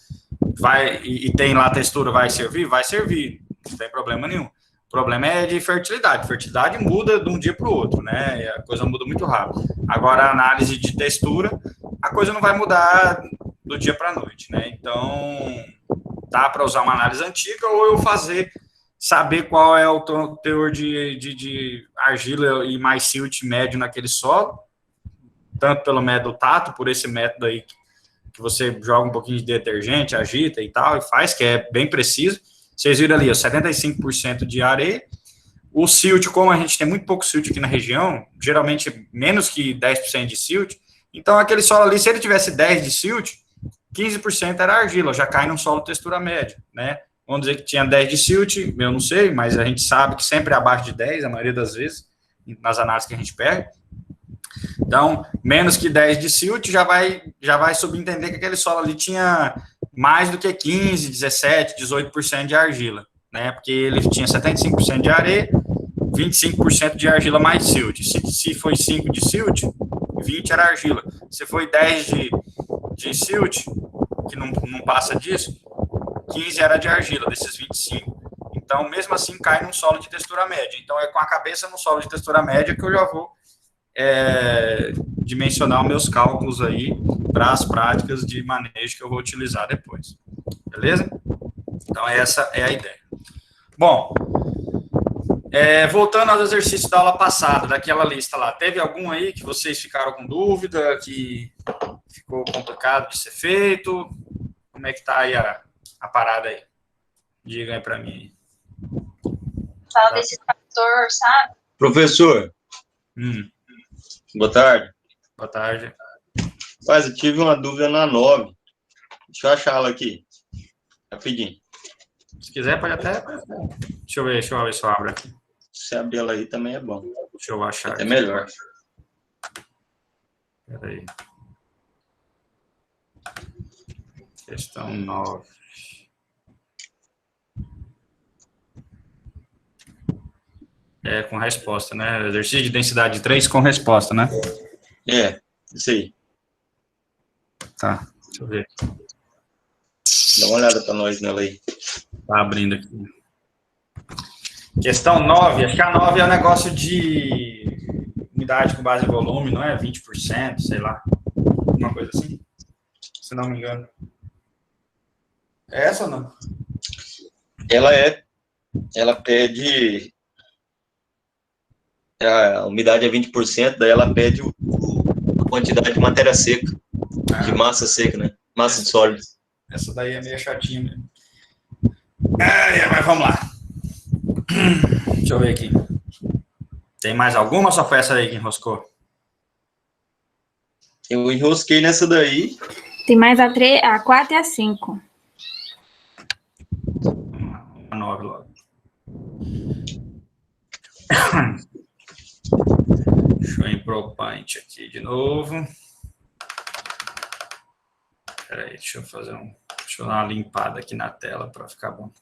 e tem lá a textura, vai servir? Vai servir, não tem problema nenhum. O problema é de fertilidade. Fertilidade muda de um dia para o outro, né? A coisa muda muito rápido. Agora, a análise de textura, a coisa não vai mudar do dia para a noite, né? Então, dá para usar uma análise antiga ou eu saber qual é o teor de argila e mais silt médio naquele solo, tanto pelo método tato, por esse método aí que você joga um pouquinho de detergente, agita e tal, e faz, que é bem preciso. Vocês viram ali, ó, 75% de areia. O silt, como a gente tem muito pouco silt aqui na região, geralmente menos que 10% de silt, então aquele solo ali, se ele tivesse 10 de silt, 15% era argila, já cai num solo textura média, né? Vamos dizer que tinha 10 de silt, eu não sei, mas a gente sabe que sempre é abaixo de 10, a maioria das vezes, nas análises que a gente pega. Então, menos que 10 de silt já vai subentender que aquele solo ali tinha mais do que 15, 17, 18% de argila, né? Porque ele tinha 75% de areia, 25% de argila mais silt. Se foi 5 de silt, 20 era argila. Se foi 10 de silt, que não passa disso, 15 era de argila, desses 25. Então, mesmo assim, cai num solo de textura média. Então, é com a cabeça no solo de textura média que eu já vou dimensionar os meus cálculos aí para as práticas de manejo que eu vou utilizar depois. Beleza? Então, essa é a ideia. Bom, voltando aos exercícios da aula passada, daquela lista lá, teve algum aí que vocês ficaram com dúvida, que ficou complicado de ser feito? Como é que tá aí a parada aí? Diga aí para mim. Fala desse trator, sabe? Professor, boa tarde. Boa tarde. Mas eu tive uma dúvida na 9. Deixa eu achá-la aqui. Rapidinho. Se quiser, pode até... Deixa eu ver se eu abro aqui. Se abrir ela aí também é bom. Deixa eu achar Até aqui. melhor. Peraí. Questão 9. É com resposta, né? Exercício de densidade 3 com resposta, né? É, isso aí. Tá, deixa eu ver. Dá uma olhada para nós nela aí. Tá abrindo aqui. Questão 9. Acho que a 9 é um negócio de umidade com base em volume, não é? 20%, sei lá. Uma coisa assim. Se não me engano. É essa ou não? Ela pede... A umidade é 20%, daí ela pede a quantidade de matéria seca. De massa seca, né? Massa de sólido. Essa daí é meio chatinha mesmo. Mas vamos lá. Deixa eu ver aqui. Tem mais alguma ou só foi essa aí que enroscou? Eu enrosquei nessa daí. Tem mais a 4 e a 5. A 9 logo. Deixa eu impor o paint aqui de novo. Espera aí, deixa eu dar uma limpada aqui na tela para ficar bom.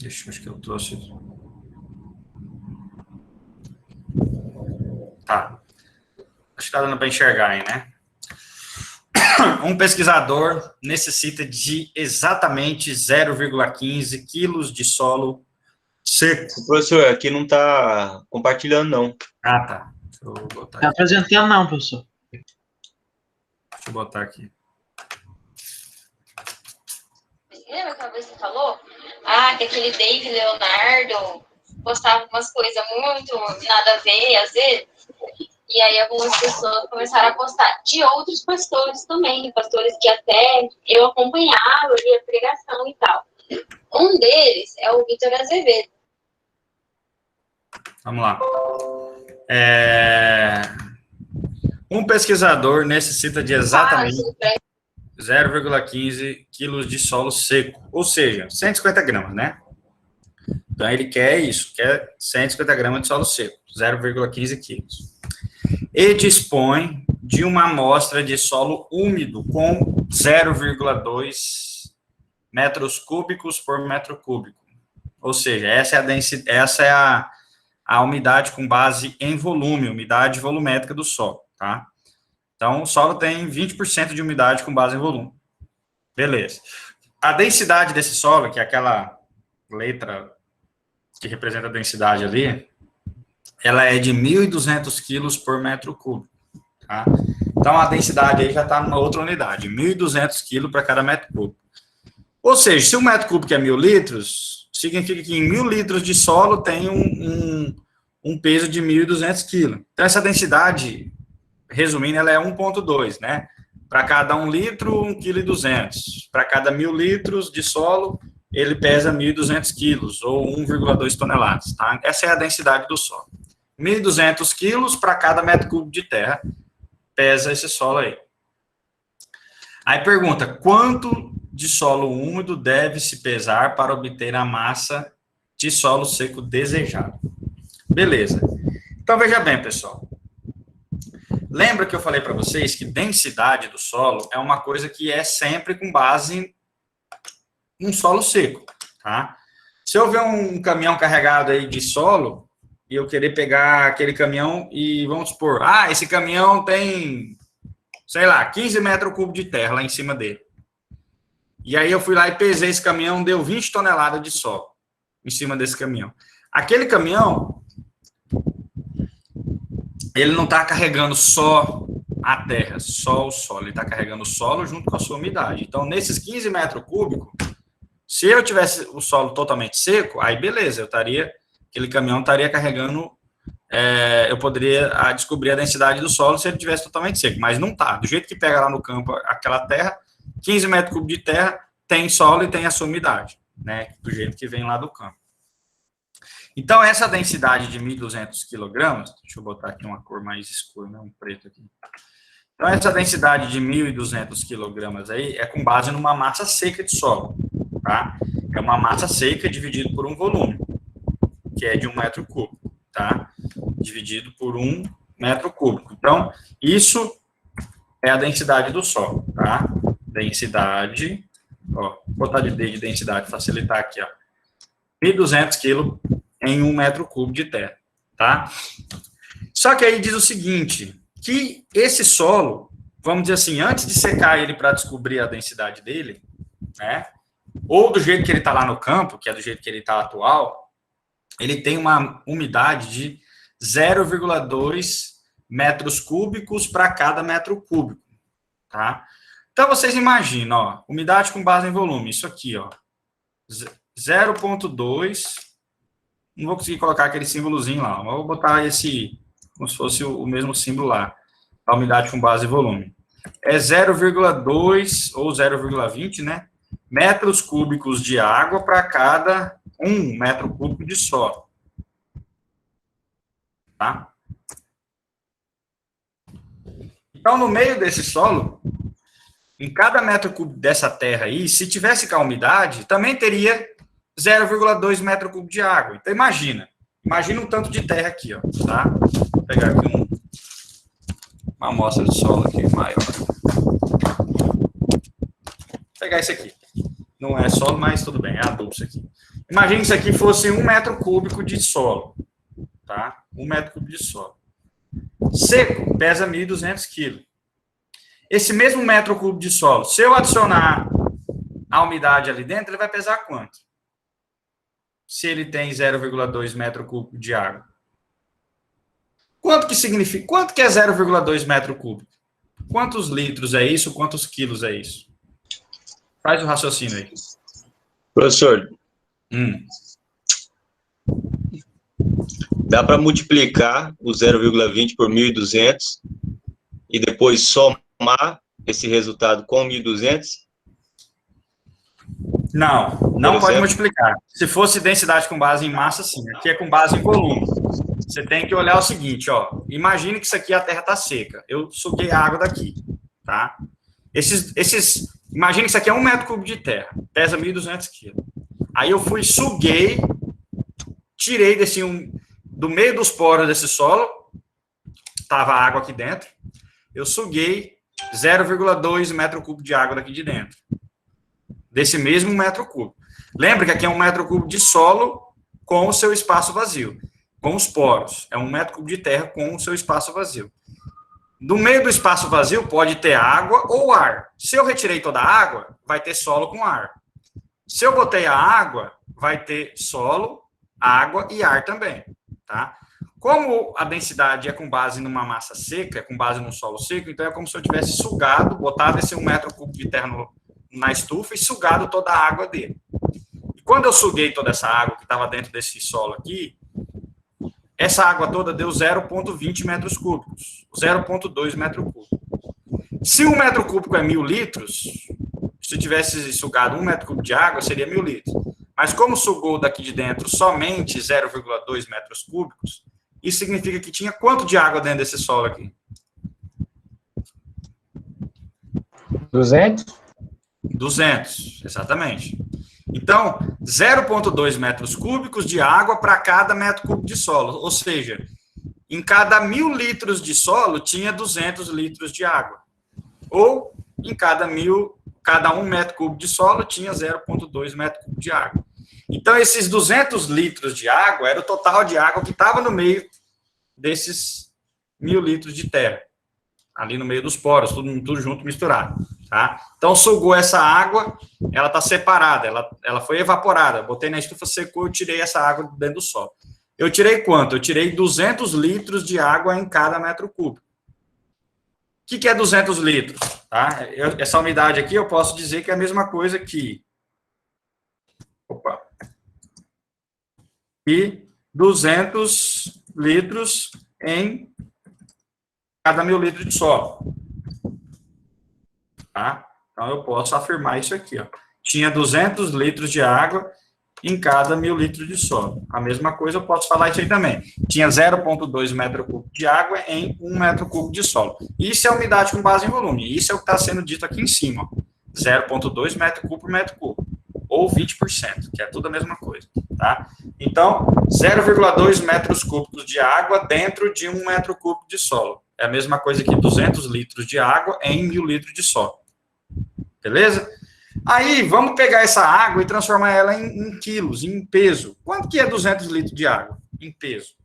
Acho que eu trouxe. Tá. Acho que tá dando para enxergar aí, né? Um pesquisador necessita de exatamente 0,15 quilos de solo seco. Professor, aqui não está compartilhando, não. Ah, tá. Deixa eu botar Tá aqui. apresentando não, professor. Deixa eu botar aqui. Lembra aquela vez que você falou? Que aquele Dave Leonardo postava umas coisas muito nada a ver, às vezes. E aí algumas pessoas começaram a postar de outros pastores também, pastores que até eu acompanhava, lia pregação e tal. Um deles é o Vitor Azevedo. Vamos lá. Um pesquisador necessita de exatamente 0,15 quilos de solo seco, ou seja, 150 gramas, né? Então, ele quer isso, quer 150 gramas de solo seco, 0,15 quilos. E dispõe de uma amostra de solo úmido com 0,2 metros cúbicos por metro cúbico. Ou seja, essa é a umidade com base em volume, umidade volumétrica do solo, tá? Então, o solo tem 20% de umidade com base em volume. Beleza. A densidade desse solo, que é aquela letra que representa a densidade ali, ela é de 1.200 quilos por metro cúbico, tá? Então, a densidade aí já está numa outra unidade, 1.200 quilos para cada metro cúbico. Ou seja, se o metro cúbico é 1.000 litros, significa que em 1.000 litros de solo tem um peso de 1.200 quilos. Então, essa densidade, resumindo, ela é 1,2, né? Para cada 1 litro, 1,2 kg. Para cada 1.000 litros de solo, ele pesa 1.200 quilos, ou 1,2 toneladas, tá? Essa é a densidade do solo. 1.200 quilos para cada metro cúbico de terra pesa esse solo aí. Aí pergunta, quanto de solo úmido deve se pesar para obter a massa de solo seco desejado? Beleza. Então, veja bem, pessoal. Lembra que eu falei para vocês que densidade do solo é uma coisa que é sempre com base em solo seco, tá? Se eu ver um caminhão carregado aí de solo e eu querer pegar aquele caminhão e vamos supor, esse caminhão tem, sei lá, 15 metros cúbicos de terra lá em cima dele. E aí eu fui lá e pesei esse caminhão, deu 20 toneladas de solo em cima desse caminhão. Aquele caminhão, ele não está carregando só a terra, só o solo, ele está carregando o solo junto com a sua umidade. Então, nesses 15 metros cúbicos, se eu tivesse o solo totalmente seco, aí beleza, aquele caminhão estaria carregando eu poderia descobrir a densidade do solo se ele tivesse totalmente seco, mas não tá. Do jeito que pega lá no campo aquela terra, 15 metros cúbicos de terra, tem solo e tem a sua umidade, né? Do jeito que vem lá do campo. Então, essa densidade de 1.200 quilogramas, deixa eu botar aqui uma cor mais escura, né? Um preto aqui. Então, essa densidade de 1.200 quilogramas aí é com base numa massa seca de solo, tá? É uma massa seca dividido por um volume, que é de 1 metro cúbico, tá? Dividido por 1 metro cúbico. Então, isso é a densidade do solo, tá? Densidade, ó, vou botar de D de densidade, facilitar aqui, ó. 1.200 quilos em 1 metro cúbico de terra, tá? Só que aí diz o seguinte, que esse solo, vamos dizer assim, antes de secar ele para descobrir a densidade dele, né? Ou do jeito que ele está lá no campo, que é do jeito que ele está atual, ele tem uma umidade de 0,2 metros cúbicos para cada metro cúbico, tá? Então, vocês imaginam, ó, umidade com base em volume, isso aqui, ó, 0,2, não vou conseguir colocar aquele símbolozinho lá, mas vou botar esse, como se fosse o mesmo símbolo lá, a umidade com base em volume. É 0,2 ou 0,20, né, metros cúbicos de água para cada 1 metro cúbico de solo, tá? Então, no meio desse solo, em cada metro cúbico dessa terra aí, se tivesse com a umidade, também teria 0,2 metro cúbico de água. Então, imagina um tanto de terra aqui, ó, tá? Vou pegar aqui uma amostra de solo aqui maior. Vou pegar esse aqui. Não é solo, mas tudo bem, é adubo isso aqui. Imagina que isso aqui fosse 1 metro cúbico de solo, tá? 1 metro cúbico de solo. Seco, pesa 1.200 quilos. Esse mesmo metro cúbico de solo, se eu adicionar a umidade ali dentro, ele vai pesar quanto? Se ele tem 0,2 metro cúbico de água. Quanto que significa? Quanto que é 0,2 metro cúbico? Quantos litros é isso? Quantos quilos é isso? Faz o raciocínio aí. Professor, dá para multiplicar o 0,20 por 1.200 e depois somar esse resultado com 1.200? Não pode multiplicar. Se fosse densidade com base em massa, sim. Aqui é com base em volume. Você tem que olhar o seguinte, ó. Imagine que isso aqui, a terra está seca. Eu suguei a água daqui, tá? Imagine que isso aqui é 1 metro cúbico de terra. Pesa 1.200 quilos. Aí eu fui, suguei, tirei do meio dos poros desse solo, tava água aqui dentro, eu suguei 0,2 metro cúbico de água daqui de dentro. Desse mesmo metro cúbico. Lembra que aqui é 1 metro cúbico de solo com o seu espaço vazio, com os poros. É 1 metro cúbico de terra com o seu espaço vazio. No meio do espaço vazio pode ter água ou ar. Se eu retirei toda a água, vai ter solo com ar. Se eu botei a água, vai ter solo, água e ar também, tá? Como a densidade é com base numa massa seca, é com base num solo seco, então é como se eu tivesse sugado, botado esse 1 metro cúbico de terra na estufa e sugado toda a água dele. E quando eu suguei toda essa água que estava dentro desse solo aqui, essa água toda deu 0,20 metros cúbicos, 0,2 metro cúbico. Se 1 metro cúbico é 1.000 litros, se tivesse sugado 1 metro cúbico de água, seria 1.000 litros. Mas como sugou daqui de dentro somente 0,2 metros cúbicos, isso significa que tinha quanto de água dentro desse solo aqui? 200? 200, exatamente. Então, 0,2 metros cúbicos de água para cada metro cúbico de solo. Ou seja, em cada 1.000 litros de solo, tinha 200 litros de água. Ou, em cada 1 metro cúbico de solo, tinha 0,2 metro cúbico de água. Então, esses 200 litros de água era o total de água que estava no meio desses 1.000 litros de terra. Ali no meio dos poros, tudo junto, misturado. Tá? Então, sugou essa água, ela está separada, ela foi evaporada. Botei na estufa, secou, eu tirei essa água dentro do solo. Eu tirei quanto? Eu tirei 200 litros de água em cada metro cúbico. O que é 200 litros? Tá? Essa umidade aqui, eu posso dizer que é a mesma coisa que... E 200 litros em cada 1.000 litros de solo. Tá? Então, eu posso afirmar isso aqui, ó. Tinha 200 litros de água em cada 1.000 litros de solo. A mesma coisa, eu posso falar isso aí também. Tinha 0,2 metro cúbico de água em 1 metro cúbico de solo. Isso é umidade com base em volume. Isso é o que está sendo dito aqui em cima. 0,2 metro cúbico por metro cúbico. Ou 20%, que é tudo a mesma coisa. Tá? Então, 0,2 metros cúbicos de água dentro de 1 metro cúbico de solo. É a mesma coisa que 200 litros de água em 1.000 litros de solo. Beleza? Aí, vamos pegar essa água e transformar ela em quilos, em peso. Quanto que é 200 litros de água em peso?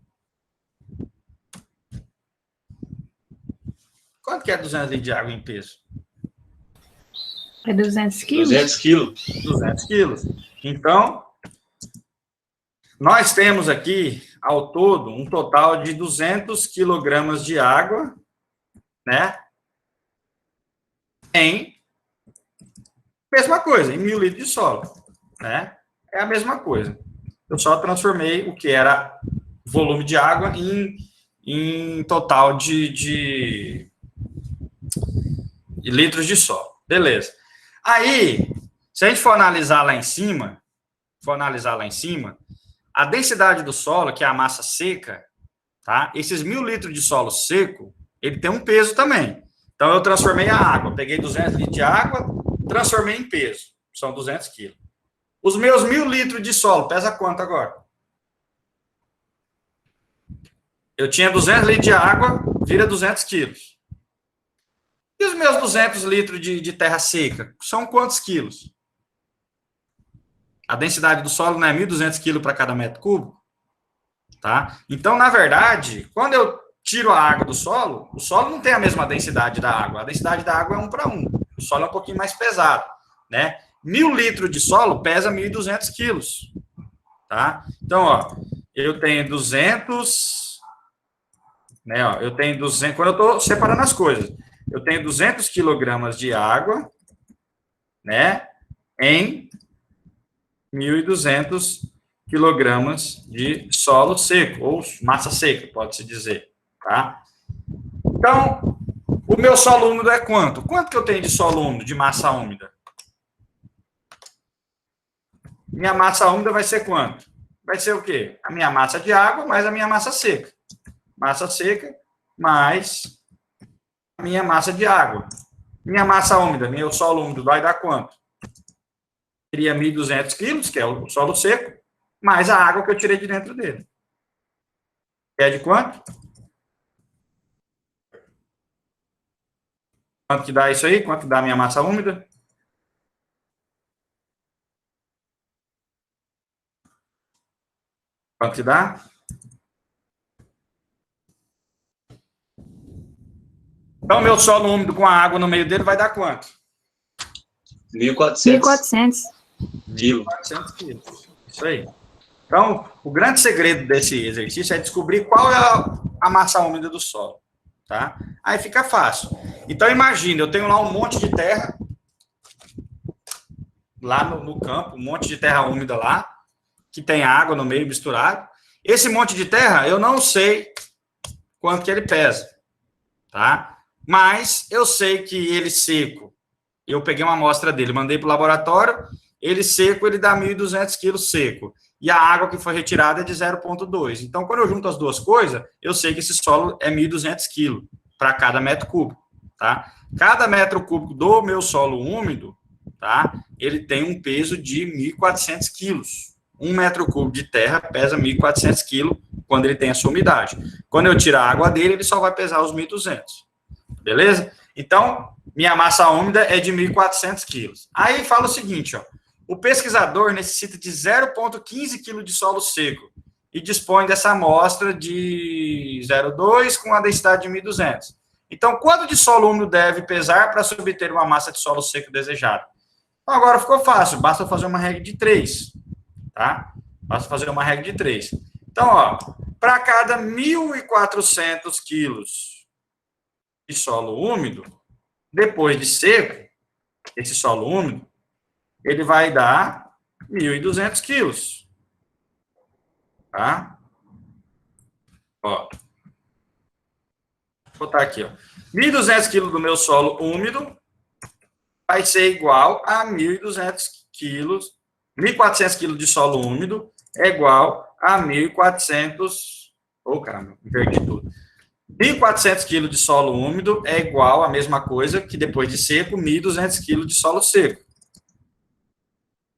Quanto que é 200 litros de água em peso? É 200 quilos? 200 quilos. 200 quilos. Então, nós temos aqui, ao todo, um total de 200 quilogramas de água, né? Em mesma coisa, em 1.000 litros de solo, né? É a mesma coisa. Eu só transformei o que era volume de água em total de litros de solo. Beleza. Aí, se a gente for analisar lá em cima, a densidade do solo, que é a massa seca, tá? Esses 1.000 litros de solo seco, ele tem um peso também. Então, eu transformei a água, peguei 200 litros de água, transformei em peso, são 200 quilos. Os meus 1.000 litros de solo, pesa quanto agora? Eu tinha 200 litros de água, vira 200 quilos. E os meus 200 litros de terra seca, são quantos quilos? A densidade do solo não é 1.200 quilos para cada metro cúbico? Tá? Então, na verdade, quando eu tiro a água do solo, o solo não tem a mesma densidade da água. A densidade da água é 1 para 1. O solo é um pouquinho mais pesado, né? 1.000 litros de solo pesa 1.200 quilos, tá? Então, ó, eu tenho 200, né? Ó, eu tenho 200, quando eu estou separando as coisas, eu tenho 200 quilogramas de água, né? Em 1.200 quilogramas de solo seco, ou massa seca, pode-se dizer, tá? Então, o meu solo úmido é quanto? Quanto que eu tenho de solo úmido, de massa úmida? Minha massa úmida vai ser quanto? Vai ser o quê? A minha massa de água mais a minha massa seca. Massa seca mais a minha massa de água. Minha massa úmida, meu solo úmido vai dar quanto? Seria 1.200 quilos, que é o solo seco, mais a água que eu tirei de dentro dele. É de quanto? Quanto que dá isso aí? Quanto que dá a minha massa úmida? Quanto que dá? Então, meu solo úmido com a água no meio dele vai dar quanto? 1.400 1.400. quilos. 400 quilos. Isso aí. Então, o grande segredo desse exercício é descobrir qual é a massa úmida do solo, tá? Aí fica fácil. Então, imagina, eu tenho lá um monte de terra, lá no campo, um monte de terra úmida lá, que tem água no meio misturado. Esse monte de terra, eu não sei quanto que ele pesa, tá? Mas eu sei que ele seco, eu peguei uma amostra dele, mandei para o laboratório, ele seco, ele dá 1.200 quilos seco. E a água que foi retirada é de 0,2. Então, quando eu junto as duas coisas, eu sei que esse solo é 1.200 quilos para cada metro cúbico, tá? Cada metro cúbico do meu solo úmido, tá? Ele tem um peso de 1.400 quilos. 1 metro cúbico de terra pesa 1.400 quilos quando ele tem a sua umidade. Quando eu tirar a água dele, ele só vai pesar os 1.200. Beleza? Então, minha massa úmida é de 1.400 quilos. Aí fala o seguinte, ó. O pesquisador necessita de 0,15 kg de solo seco e dispõe dessa amostra de 0,2 com a densidade de 1.200. Então, quanto de solo úmido deve pesar para se obter uma massa de solo seco desejada? Então, agora ficou fácil, basta fazer uma regra de 3, tá? Basta fazer uma regra de 3. Então, ó, para cada 1.400 quilos de solo úmido, depois de seco, esse solo úmido, ele vai dar 1.200 quilos. Tá? Ó. Vou botar aqui, ó. 1.200 quilos do meu solo úmido vai ser igual a 1.200 quilos, 1.400 quilos de solo úmido é igual a 1.400, caramba, inverti tudo. 1.400 quilos de solo úmido é igual a mesma coisa que depois de seco, 1.200 quilos de solo seco.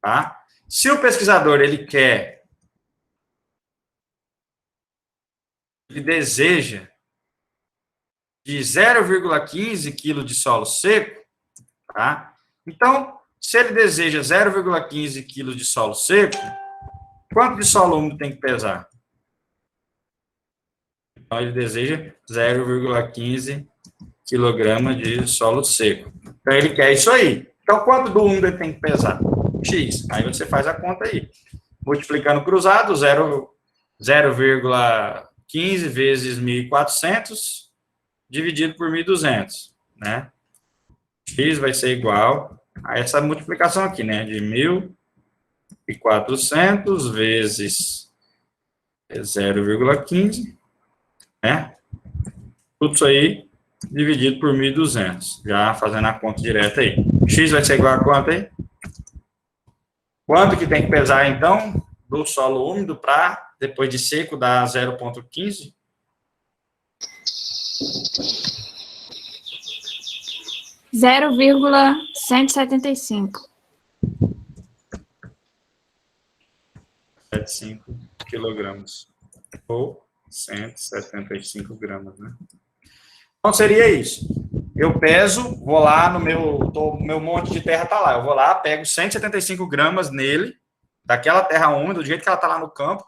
Tá? Se o pesquisador, ele deseja de 0,15 kg de solo seco, tá? Então, se ele deseja 0,15 kg de solo seco, quanto de solo úmido tem que pesar? Então, ele deseja 0,15 kg de solo seco. Então, ele quer isso aí. Então, quanto do úmido ele tem que pesar? X. Aí você faz a conta aí. Multiplicando cruzado, 0,15 vezes 1.400 dividido por 1.200, né? X vai ser igual a essa multiplicação aqui, né? De 1.400 vezes 0,15, né? Tudo isso aí dividido por 1.200. Já fazendo a conta direta aí. X vai ser igual a quanto aí? Quanto que tem que pesar, então, do solo úmido para, depois de seco, dar 0,15? Zero 0,175. 75 quilogramas. Ou 175 gramas, né? Então, seria isso. Eu peso, vou lá no meu monte de terra tá lá. Eu vou lá, pego 175 gramas nele, daquela terra úmida, do jeito que ela tá lá no campo,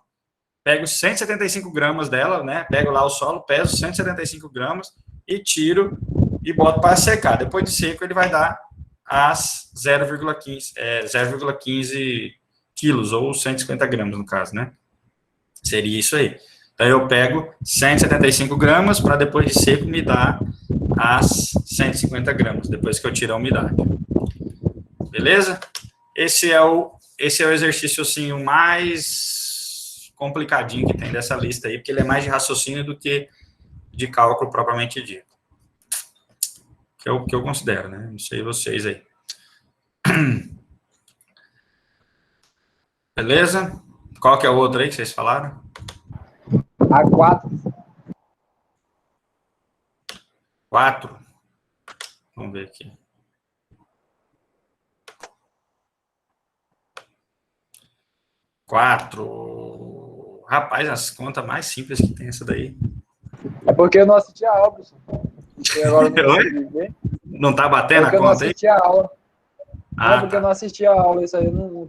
pego 175 gramas dela, né? Pego lá o solo, peso 175 gramas e tiro e boto para secar. Depois de seco, ele vai dar as 0,15 quilos, ou 150 gramas, no caso, né? Seria isso aí. Então, eu pego 175 gramas para depois de seco me dar as 150 gramas, depois que eu tiro a umidade. Beleza? Esse é o exercício, assim, o mais complicadinho que tem dessa lista aí, porque ele é mais de raciocínio do que de cálculo propriamente dito. Que é o que eu considero, né? Não sei vocês aí. Beleza? Qual que é o outro aí que vocês falaram? A4. 4. Vamos ver aqui. Quatro. Rapaz, as contas mais simples que tem essa daí. É porque eu não assisti a aula, professor. Porque agora eu não consegui ver. Não tá batendo a Porque eu não conta aí? assisti a aula. Ah, Não, porque eu não assisti a aula, isso aí eu não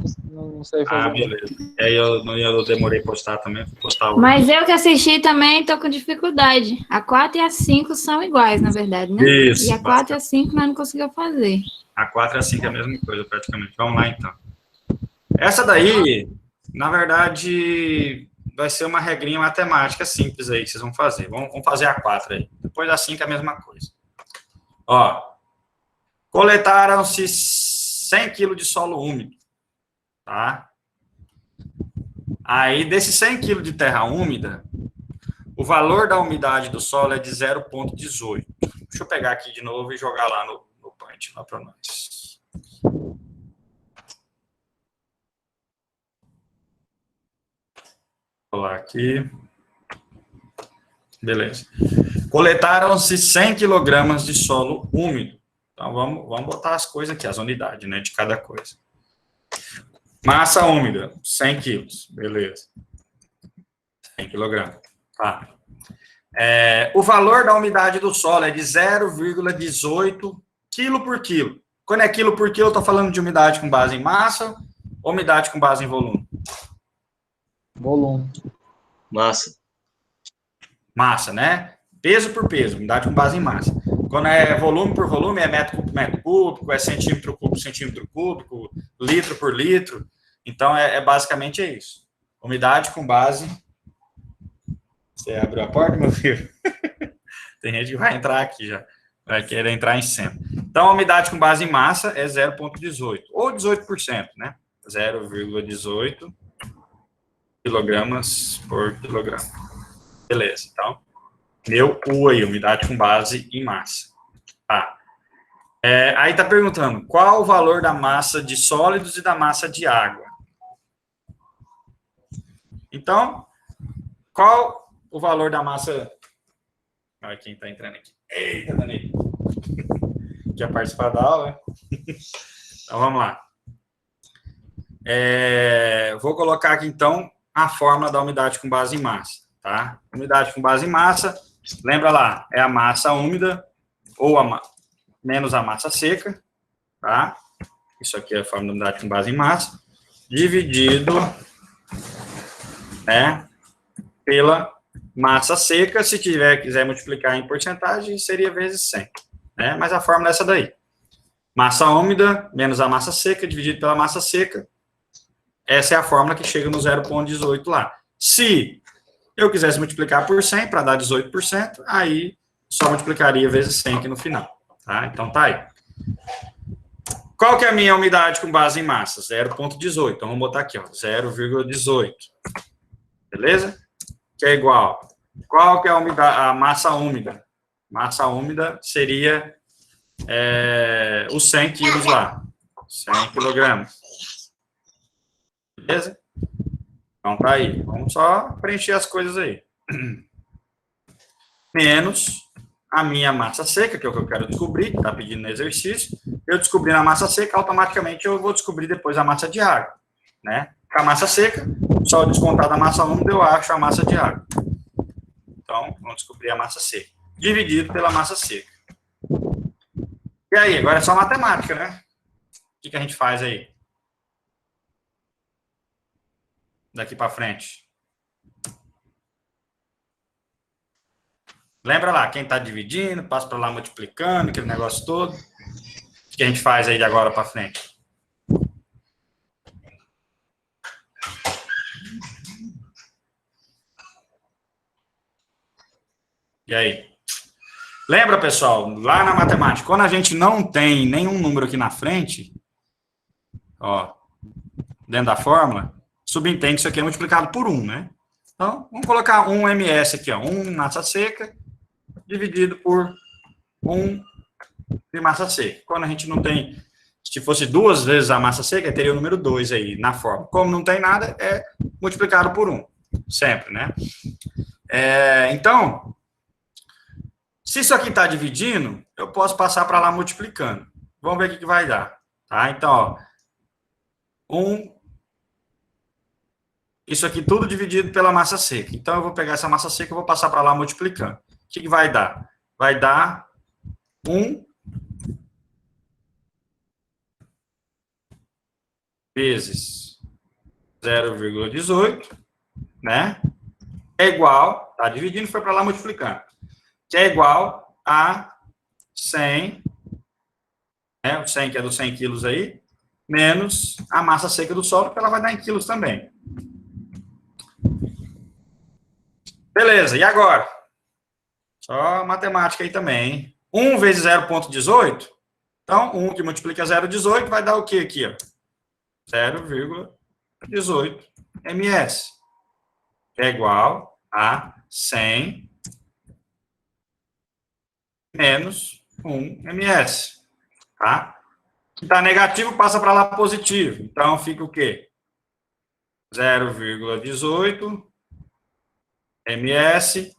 sei fazer. Ah, beleza. E aí eu demorei a postar também, vou postar hoje. Mas eu que assisti também tô com dificuldade. A 4 e a 5 são iguais, na verdade, né? Isso. E a 4 e a 5 nós não conseguimos fazer. A 4 e a 5 é a mesma coisa, praticamente. Vamos lá, então. Essa daí, na verdade, vai ser uma regrinha matemática simples aí que vocês vão fazer. Vamos fazer a 4 aí. Depois a 5 é a mesma coisa. Ó, coletaram-se 100 kg de solo úmido, tá? Aí, desses 100 kg de terra úmida, o valor da umidade do solo é de 0,18. Deixa eu pegar aqui de novo e jogar lá no Paint, lá para nós. Vou lá aqui. Beleza. Coletaram-se 100 kg de solo úmido. Então, vamos botar as coisas aqui, as unidades, né, de cada coisa. Massa úmida, 100 quilos, beleza. 100 kg. Tá. O valor da umidade do solo é de 0,18 quilo por quilo. Quando é quilo por quilo, eu estou falando de umidade com base em massa ou umidade com base em volume? Volume. Massa. Massa, né? Peso por peso, umidade com base em massa. Quando é volume por volume, é metro cúbico por metro cúbico, é centímetro cúbico por centímetro cúbico, litro por litro. Então, basicamente isso. Umidade com base... Você abriu a porta, meu filho? Tem gente que vai entrar aqui já. Vai querer entrar em cena. Então, a umidade com base em massa é 0,18. Ou 18%, né? 0,18 quilogramas por quilograma. Beleza, então, meu U aí, umidade com base em massa. Tá. Aí tá perguntando, qual o valor da massa de sólidos e da massa de água? Então, qual o valor da massa... Olha quem tá entrando aqui. Eita, Dani. Quer participar da aula? Então, vamos lá. Vou colocar aqui, então, a fórmula da umidade com base em massa, tá? Umidade com base em massa, lembra lá, é a massa úmida, ou menos a massa seca, tá? Isso aqui é a fórmula da umidade com base em massa, dividido, né, pela massa seca. Se quiser multiplicar em porcentagem, seria vezes 100, né? Mas a fórmula é essa daí. Massa úmida menos a massa seca, dividido pela massa seca. Essa é a fórmula que chega no 0,18 lá. Se eu quisesse multiplicar por 100 para dar 18%, aí só multiplicaria vezes 100 aqui no final. Tá? Então, tá aí. Qual que é a minha umidade com base em massa? 0,18. Então, vamos botar aqui, ó, 0,18. Beleza? Que é igual. Qual que é a massa úmida? Massa úmida seria os 100 quilos lá. 100 quilogramas. Beleza? Então, tá aí. Vamos só preencher as coisas aí. Menos a minha massa seca, que é o que eu quero descobrir, que está pedindo no exercício. Eu descobri a massa seca, automaticamente eu vou descobrir depois a massa de água, né? Com a massa seca, só descontar da massa úmida, eu acho a massa de água. Então, vamos descobrir a massa seca. Dividido pela massa seca. E aí, agora é só matemática, né? O que a gente faz aí? Daqui para frente. Lembra lá, quem está dividindo, passa para lá multiplicando, aquele negócio todo. O que a gente faz aí de agora para frente? E aí? Lembra, pessoal, lá na matemática, quando a gente não tem nenhum número aqui na frente, ó, dentro da fórmula, subentende que isso aqui é multiplicado por 1, né? Então, vamos colocar 1 ms aqui, ó, 1 massa seca, dividido por 1 de massa seca. Quando a gente não tem, se fosse 2 vezes a massa seca, teria o número 2 aí na fórmula. Como não tem nada, é multiplicado por 1, sempre, né? Então, se isso aqui está dividindo, eu posso passar para lá multiplicando. Vamos ver o que vai dar, tá? Então, ó, isso aqui tudo dividido pela massa seca. Então, eu vou pegar essa massa seca e vou passar para lá multiplicando. O que vai dar? Vai dar 1 vezes 0,18, né? É igual, tá dividindo, foi para lá multiplicando. Que é igual a 100, né? O 100 que é dos 100 quilos aí, menos a massa seca do solo, que ela vai dar em quilos também. Beleza, e agora? Só matemática aí também, hein? 1 vezes 0,18, então 1 que multiplica 0,18 vai dar o quê aqui, ó? 0,18 ms, que é igual a 100 menos 1 ms, tá? Se tá negativo, passa para lá positivo, então fica o quê? 0,18 ms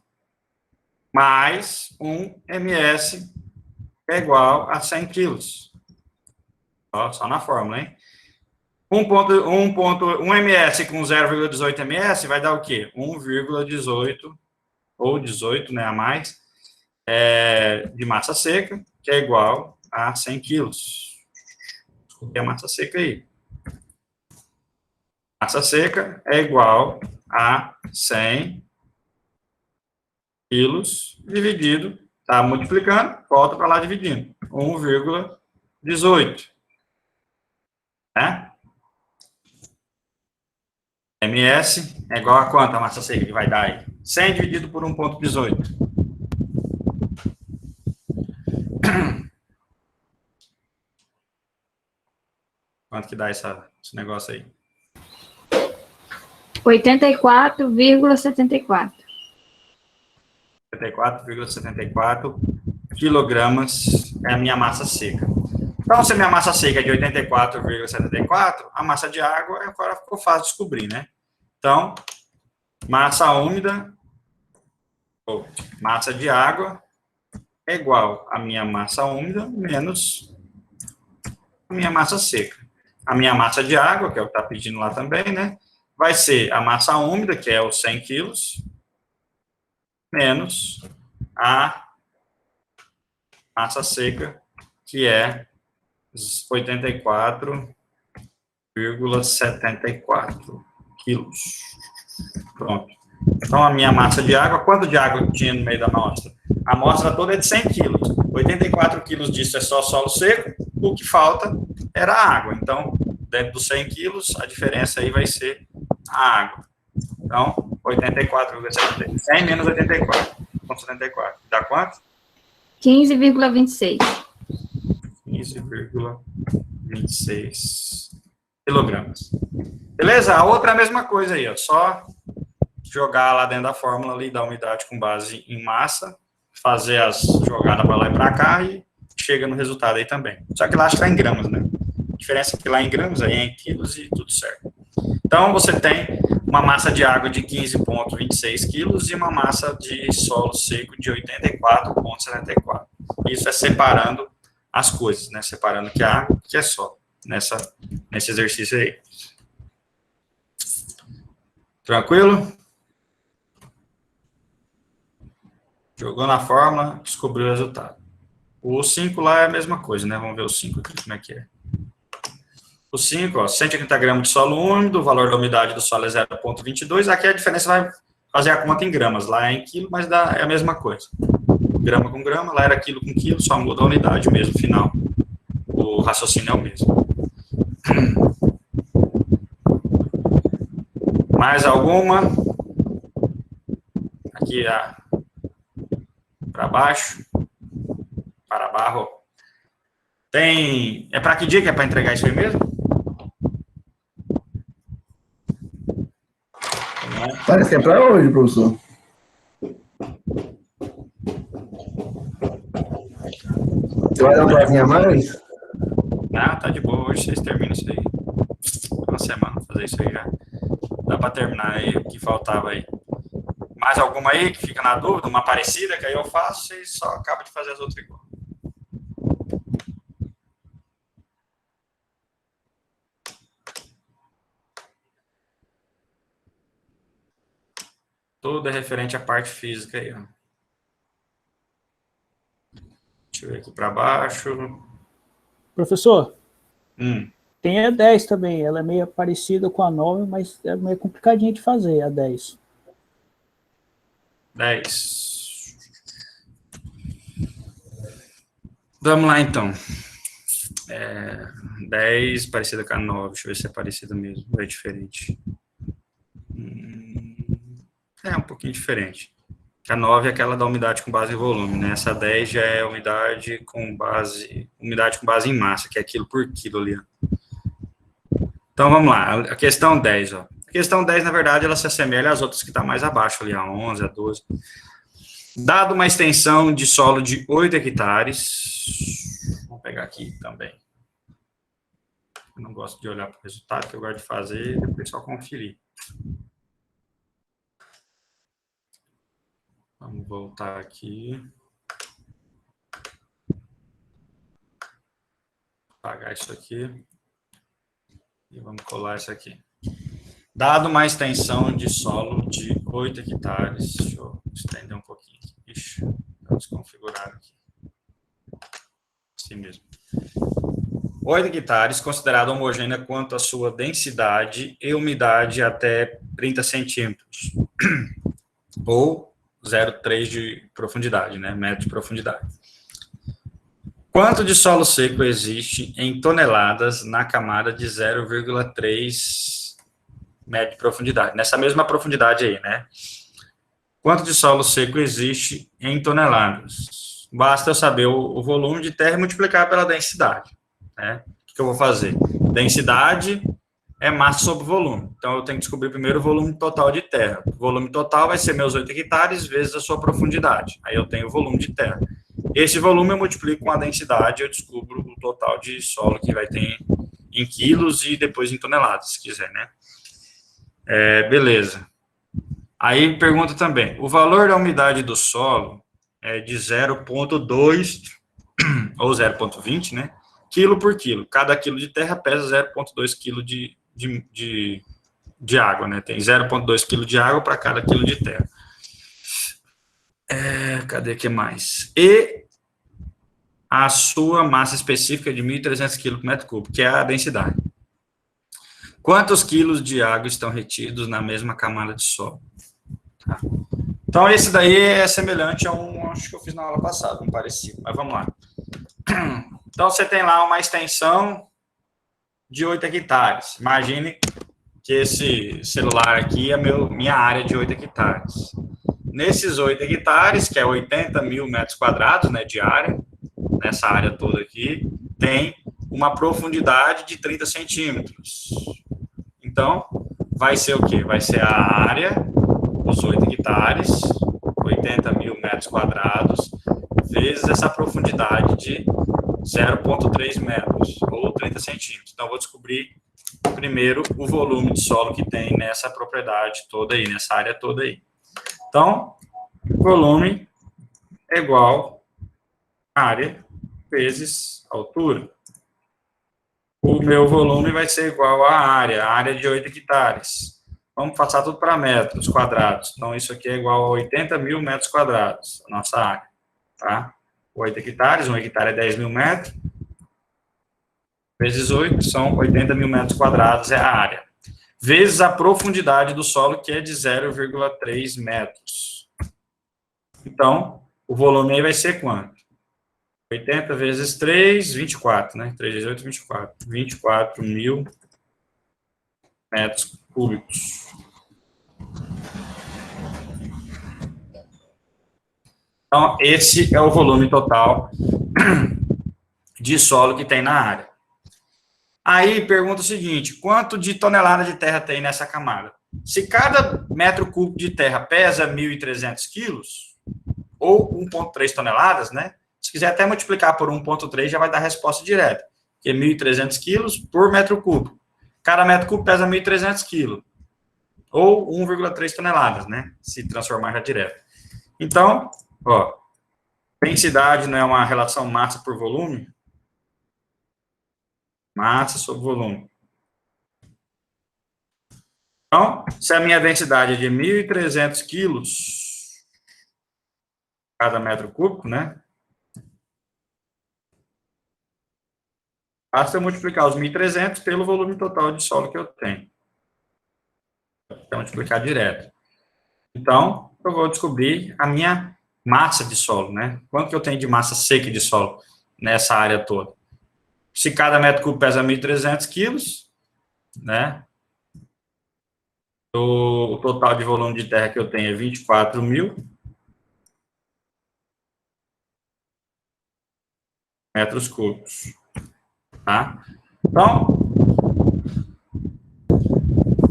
mais 1 ms é igual a 100 quilos. Ó, só na fórmula, hein? 1 ms com 0,18 ms vai dar o quê? 1,18 ou 18, né, a mais, de massa seca, que é igual a 100 quilos. Desculpe a massa seca aí. Massa seca é igual a 100 quilos dividido, tá multiplicando, volta para lá dividindo, 1,18, né? ms é igual a quanto a massa seca que vai dar aí? 100 dividido por 1,18. Quanto que dá esse negócio aí? 84,74. 84,74 quilogramas é a minha massa seca. Então, se a minha massa seca é de 84,74, a massa de água agora ficou fácil de descobrir, né? Então, massa úmida, ou massa de água, é igual a minha massa úmida menos a minha massa seca. A minha massa de água, que é o que está pedindo lá também, né? Vai ser a massa úmida, que é os 100 quilos, menos a massa seca, que é 84,74 quilos. Pronto. Então, a minha massa de água, quanto de água tinha no meio da amostra? A amostra toda é de 100 quilos. 84 quilos disso é só solo seco, o que falta era a água. Então, dentro dos 100 quilos, a diferença aí vai ser a água. Então, 84,74. 100 menos 84,74. Dá quanto? 15,26. 15,26 quilogramas. Beleza? A outra é a mesma coisa aí, ó. Só jogar lá dentro da fórmula ali da umidade com base em massa, fazer as jogadas para lá e para cá e chega no resultado aí também. Só que lá está em gramas, né? A diferença é que lá em gramas, aí é em quilos e tudo certo. Então, você tem uma massa de água de 15,26 quilos e uma massa de solo seco de 84,74. Isso é separando as coisas, né? Separando que é água que é solo, nesse exercício aí. Tranquilo? Jogou na fórmula, descobriu o resultado. O 5 lá é a mesma coisa, né? Vamos ver o 5 aqui, como é que é. O 5, ó, 180 gramas de solo úmido, o valor da umidade do solo é 0,22. Aqui a diferença vai fazer a conta em gramas. Lá é em quilo, mas é a mesma coisa. Grama com grama, lá era quilo com quilo, só muda a unidade mesmo, final. O raciocínio é o mesmo. Mais alguma? Aqui, para baixo. Para barro. Tem... É para que dia que é para entregar isso aí mesmo? Parece que é para hoje, professor. Você vai dar uma prazinha a mais? Ah, tá de boa. Hoje vocês terminam isso aí. Uma semana fazer isso aí já. Dá para terminar aí o que faltava aí. Mais alguma aí que fica na dúvida? Uma parecida que aí eu faço e só acaba de fazer as outras igual. Tudo é referente à parte física aí, ó. Deixa eu ver aqui para baixo. Professor, Hum. tem a 10 também. Ela é meio parecida com a 9, mas é meio complicadinha de fazer, a 10. 10. Vamos lá, então. 10 parecida com a 9. Deixa eu ver se é parecida mesmo. Ou é diferente. É um pouquinho diferente. A 9 é aquela da umidade com base em volume, né? Essa 10 já é umidade com base em massa, que é quilo por quilo ali, ó. Então, vamos lá. A questão 10, ó. A questão 10, na verdade, ela se assemelha às outras que estão mais abaixo ali, a 11, a 12. Dado uma extensão de solo de 8 hectares, vou pegar aqui também. Eu não gosto de olhar para o resultado, que eu gosto de fazer e depois só conferir. Vamos voltar aqui. Apagar isso aqui. E vamos colar isso aqui. Dado uma extensão de solo de 8 hectares. Deixa eu estender um pouquinho aqui. Ixi, está desconfigurado aqui. Assim mesmo. 8 hectares, considerada homogênea quanto à sua densidade e umidade até 30 centímetros. Ou 0,3 de profundidade, né? Metro de profundidade. Quanto de solo seco existe em toneladas na camada de 0,3 metro de profundidade? Nessa mesma profundidade aí, né? Quanto de solo seco existe em toneladas? Basta eu saber o volume de terra e multiplicar pela densidade, né? O que eu vou fazer? Densidade é massa sobre volume. Então, eu tenho que descobrir primeiro o volume total de terra. O volume total vai ser meus 8 hectares vezes a sua profundidade. Aí eu tenho o volume de terra. Esse volume eu multiplico com a densidade, eu descubro o total de solo que vai ter em quilos e depois em toneladas, se quiser, né? Beleza. Aí pergunta também, o valor da umidade do solo é de 0,2 ou 0,20, né? Quilo por quilo. Cada quilo de terra pesa 0,2 quilo de água, né? Tem 0,2 quilo de água para cada quilo de terra. Cadê que mais? E a sua massa específica de 1.300 kg por metro cúbico, que é a densidade. Quantos quilos de água estão retidos na mesma camada de solo? Tá. Então, esse daí é semelhante a acho que eu fiz na aula passada, um parecido, mas vamos lá. Então, você tem lá uma extensão de 8 hectares. Imagine que esse celular aqui é minha área de 8 hectares. Nesses 8 hectares, que é 80 mil metros quadrados, né, de área, nessa área toda aqui, tem uma profundidade de 30 centímetros. Então, vai ser o quê? Vai ser a área, os 8 hectares, 80 mil metros quadrados, vezes essa profundidade de 0,3 metros, ou 30 centímetros. Então, eu vou descobrir primeiro o volume de solo que tem nessa propriedade toda aí, nessa área toda aí. Então, volume é igual a área vezes altura. O meu volume vai ser igual à área de 8 hectares. Vamos passar tudo para metros quadrados. Então, isso aqui é igual a 80 mil metros quadrados, a nossa área. Tá? 8 hectares, 1 hectare é 10 mil metros. Vezes 8, são 80 mil metros quadrados, é a área. Vezes a profundidade do solo, que é de 0,3 metros. Então, o volume aí vai ser quanto? 80 vezes 3, 24, né? 3 vezes 8, 24. 24 mil metros cúbicos. Então, esse é o volume total de solo que tem na área. Aí, pergunta o seguinte, quanto de tonelada de terra tem nessa camada? Se cada metro cúbico de terra pesa 1.300 quilos, ou 1,3 toneladas, né? Se quiser até multiplicar por 1,3, já vai dar a resposta direta, que é 1.300 quilos por metro cúbico. Cada metro cúbico pesa 1.300 quilos, ou 1,3 toneladas, né? Se transformar já direto. Então, ó, densidade não é uma relação massa por volume? Massa sobre volume. Então, se a minha densidade é de 1.300 quilos cada metro cúbico, né? Basta eu multiplicar os 1.300 pelo volume total de solo que eu tenho. Então, multiplicar direto. Então, eu vou descobrir a minha massa de solo, né? Quanto que eu tenho de massa seca de solo nessa área toda? Se cada metro cúbico pesa 1.300 quilos, né? O total de volume de terra que eu tenho é 24 mil metros cúbicos. Tá? Então,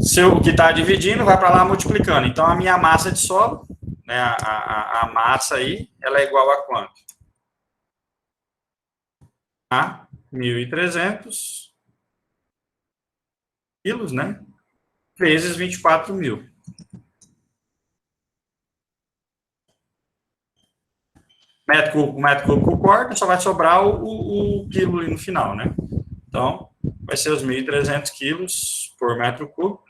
se o que está dividindo, vai para lá multiplicando. Então, a minha massa de solo, né, a massa aí, ela é igual a quanto? A 1.300 quilos, né? Vezes 24 mil. Metro cúbico corta, só vai sobrar o quilo ali no final, né? Então, vai ser os 1.300 quilos por metro cúbico,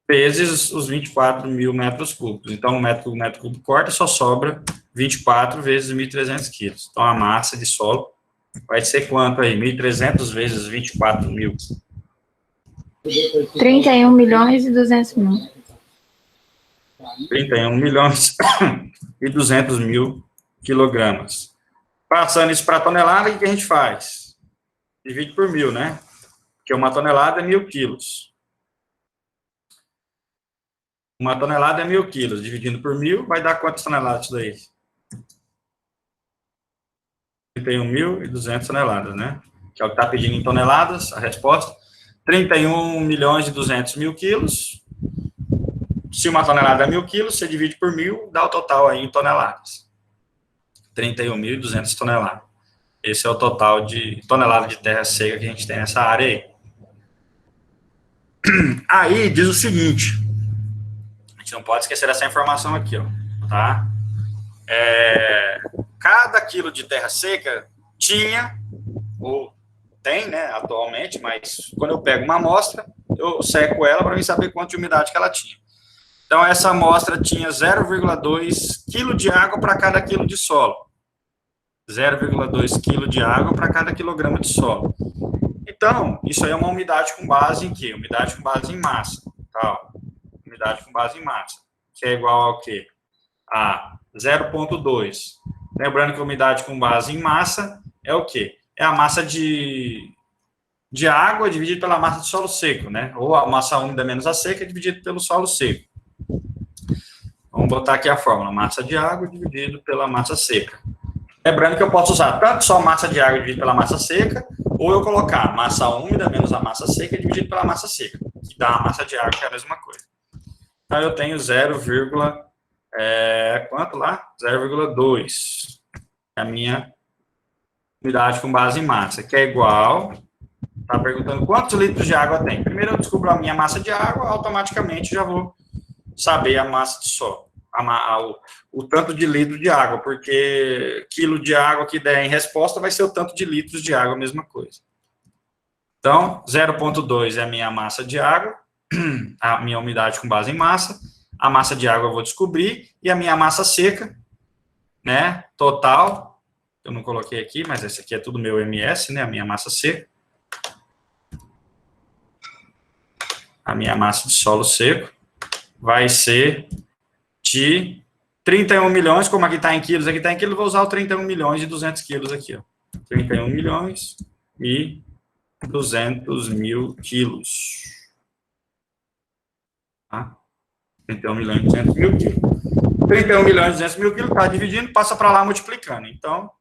vezes os 24 mil metros cúbicos. Então, o metro cúbico corta, só sobra 24 vezes 1.300 quilos. Então, a massa de solo vai ser quanto aí? 1.300 vezes 24 mil. 31 milhões e 200 mil. 31 milhões e 200 mil quilogramas. Passando isso para tonelada, o que a gente faz? Divide por 1.000, né? Porque uma tonelada é 1.000 quilos. Uma tonelada é 1.000 quilos. Dividindo por 1.000, vai dar quantas toneladas isso daí? 31.200 toneladas, né? que é o que está pedindo em toneladas, a resposta. 31.200.000 quilos. Se uma tonelada é 1.000 quilos, você divide por 1.000, dá o total aí em toneladas. 31.200 toneladas. Esse é o total de tonelada de terra seca que a gente tem nessa área aí. Aí diz o seguinte, a gente não pode esquecer essa informação aqui, ó, tá? Cada quilo de terra seca tinha, ou tem, né, atualmente, mas quando eu pego uma amostra, eu seco ela para mim saber quanto de umidade que ela tinha. Então, essa amostra tinha 0,2 kg de água para cada quilo de solo. 0,2 kg de água para cada quilograma de solo. Então, isso aí é uma umidade com base em quê? Umidade com base em massa. Tá? Umidade com base em massa. Que é igual ao quê? A 0,2. Lembrando que a umidade com base em massa é o quê? É a massa de água dividida pela massa de solo seco, né? Ou a massa úmida menos a seca dividida pelo solo seco. Vamos botar aqui a fórmula. Massa de água dividido pela massa seca. Lembrando que eu posso usar tanto só massa de água dividida pela massa seca, ou eu colocar massa úmida menos a massa seca dividido pela massa seca, que dá a massa de água, que é a mesma coisa. Então, eu tenho 0,2. É a minha unidade com base em massa, que é igual... Está perguntando quantos litros de água tem. Primeiro eu descubro a minha massa de água, automaticamente já vou saber a massa de solo, o tanto de litro de água, porque quilo de água que der em resposta vai ser o tanto de litros de água, a mesma coisa. Então, 0,2 é a minha massa de água, a minha umidade com base em massa, a massa de água eu vou descobrir, e a minha massa seca, né, total, eu não coloquei aqui, mas esse aqui é tudo meu MS, né, a minha massa seca. A minha massa de solo seco vai ser de 31 milhões, como aqui está em quilos, vou usar o 31 milhões e 200 quilos aqui, ó. 31 milhões e 200 mil quilos. Tá? 31 milhões e 200 mil quilos. 31 milhões e 200 mil quilos, está dividindo, passa para lá multiplicando. Então,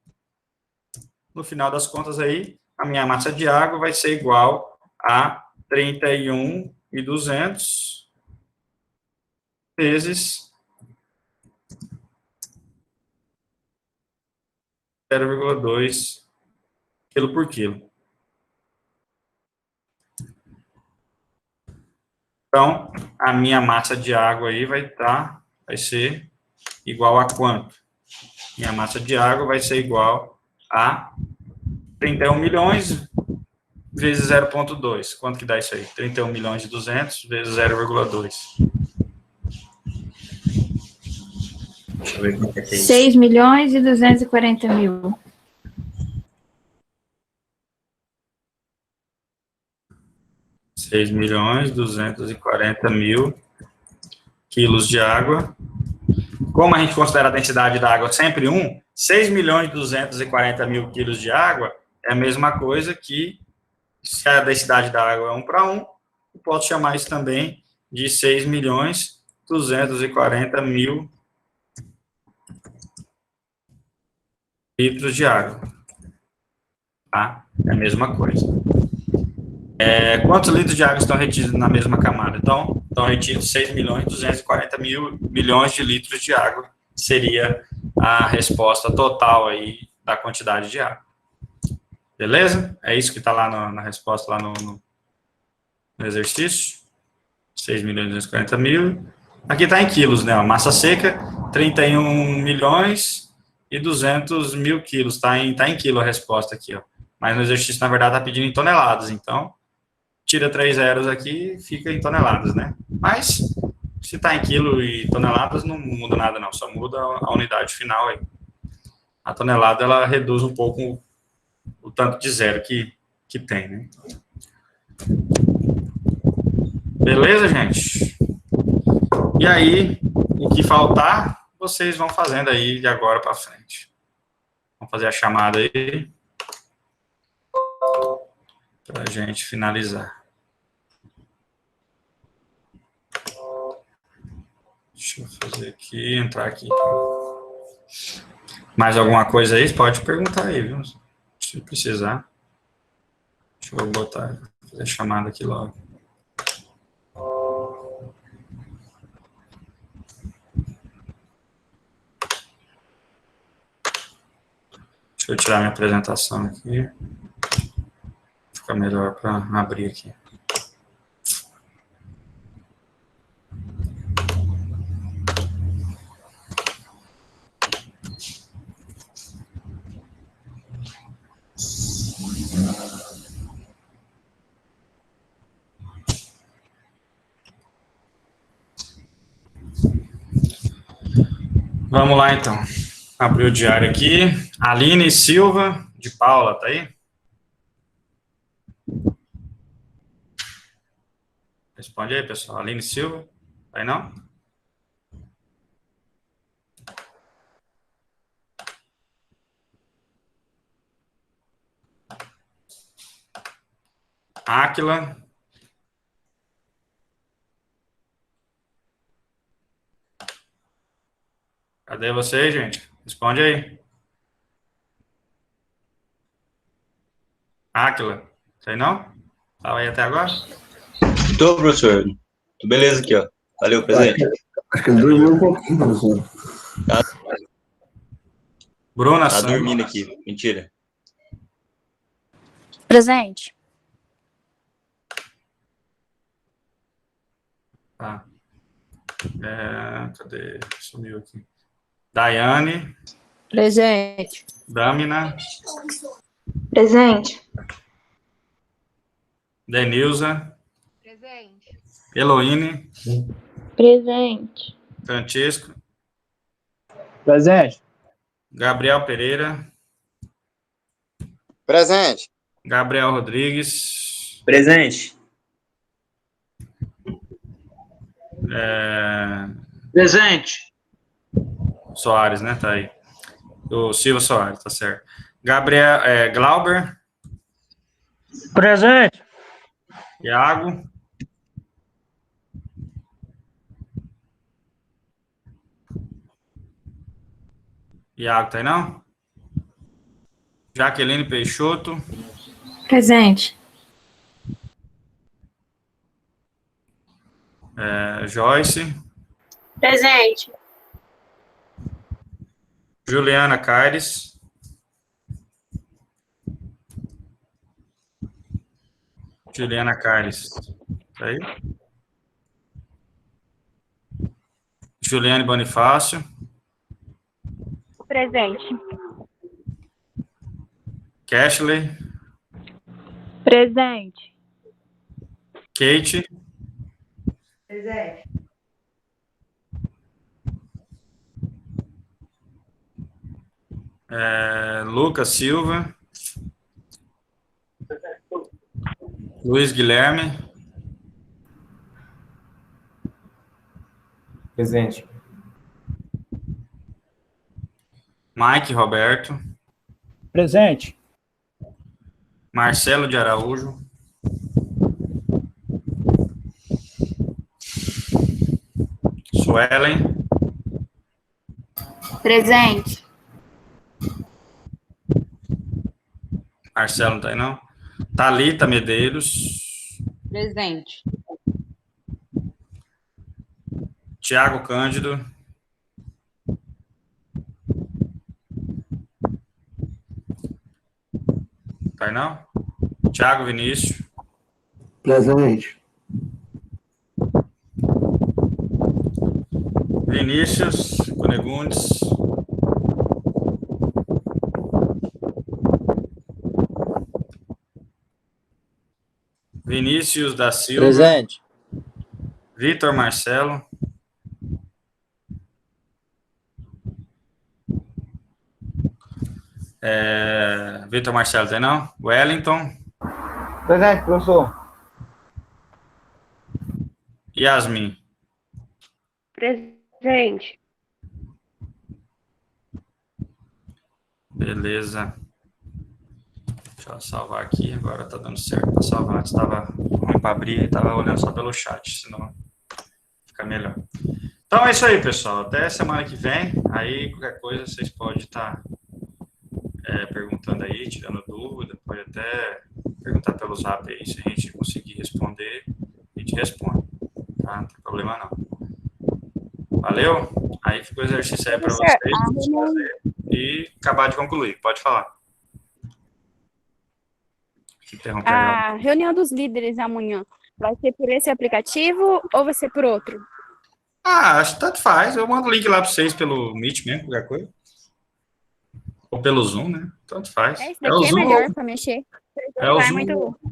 no final das contas aí, a minha massa de água vai ser igual a 31.200 vezes 0,2 quilo por quilo. Então, a minha massa de água aí vai ser igual a quanto? Minha massa de água vai ser igual a 31 milhões vezes 0,2. Quanto que dá isso aí? 31 milhões e 200 vezes 0,2. Deixa eu ver quanto é que é isso. 6 milhões e 240 mil. milhões 240 mil quilos de água. Como a gente considera a densidade da água sempre 1, 6 milhões e 240 mil quilos de água é a mesma coisa que, se a densidade da água é 1 para 1, eu posso chamar isso também de 6 milhões 240 mil litros de água. Tá? É a mesma coisa. Quantos litros de água estão retidos na mesma camada? Então, estão retidos 6 milhões 240 mil milhões de litros de água. Seria a resposta total aí da quantidade de água. Beleza? É isso que está lá na resposta, lá no exercício. 6 milhões e 240 mil. Aqui está em quilos, né? A massa seca, 31 milhões e 200 mil quilos. Está em quilo a resposta aqui, ó. Mas no exercício, na verdade, está pedindo em toneladas. Então, tira 3 zeros aqui, fica em toneladas, né? Mas, se está em quilo e toneladas, não muda nada, não. Só muda a unidade final aí. A tonelada, ela reduz um pouco o tanto de zero que tem, né? Beleza, gente? E aí, o que faltar, vocês vão fazendo aí de agora para frente. Vamos fazer a chamada aí para a gente finalizar. Deixa eu fazer aqui, entrar aqui. Mais alguma coisa aí? Pode perguntar aí, viu? Se precisar. Deixa eu botar, fazer a chamada aqui logo. Deixa eu tirar minha apresentação aqui. Fica melhor para abrir aqui. Vamos lá, então. Abrir o diário aqui. Aline Silva, de Paula, tá aí? Responde aí, pessoal. Aline Silva, tá aí não? Áquila. Cadê você, gente? Responde aí. Áquila, sei não? Tava aí até agora? Tô, professor. Tô beleza aqui, ó. Valeu, presente. Acho que ele dormiu um pouquinho, professor. Bruna Tá Santos. dormindo aqui. Mentira. Presente. Tá. Cadê? Sumiu aqui. Daiane. Presente. Damina. Presente. Denilza. Presente. Eloíne. Presente. Francisco. Presente. Gabriel Pereira. Presente. Gabriel Rodrigues. Presente. Presente. Soares, né? Tá aí. O Silva Soares, tá certo. Gabriel, Glauber. Presente. Iago. Iago, tá aí não? Jaqueline Peixoto. Presente. Joyce. Presente. Juliana Caires. Juliana Caires. Tá aí? Juliane Bonifácio. Presente. Cashley. Presente. Kate. Presente. Lucas Silva. Luiz Guilherme. Presente. Mike Roberto. Presente. Marcelo de Araújo. Suelen. Presente. Marcelo não tá aí, não? Thalita Medeiros. Presente. Tiago Cândido. Tá aí, não? Tiago Vinícius. Presente. Vinícius Conegundes. Vinícius da Silva. Presente. Vitor Marcelo. Vitor Marcelo, tem não? Wellington. Presente, professor. Yasmin. Presente. Beleza. Deixa eu salvar aqui, agora tá dando certo para salvar. Antes estava ruim para abrir, estava olhando só pelo chat, senão fica melhor. Então é isso aí, pessoal. Até semana que vem. Aí qualquer coisa vocês podem estar perguntando aí, tirando dúvida, pode até perguntar pelo zap aí, se a gente conseguir responder, a gente responde, tá? Não tem problema não. Valeu? Aí fica o exercício aí para vocês fazer e acabar de concluir. Pode falar. Interromper A reunião dos líderes amanhã vai ser por esse aplicativo ou vai ser por outro? acho que tanto faz. Eu mando o link lá para vocês pelo Meet mesmo, qualquer coisa. Ou pelo Zoom, né? Tanto faz. Esse É o daqui é Zoom. melhor para mexer. É o Tá Zoom. muito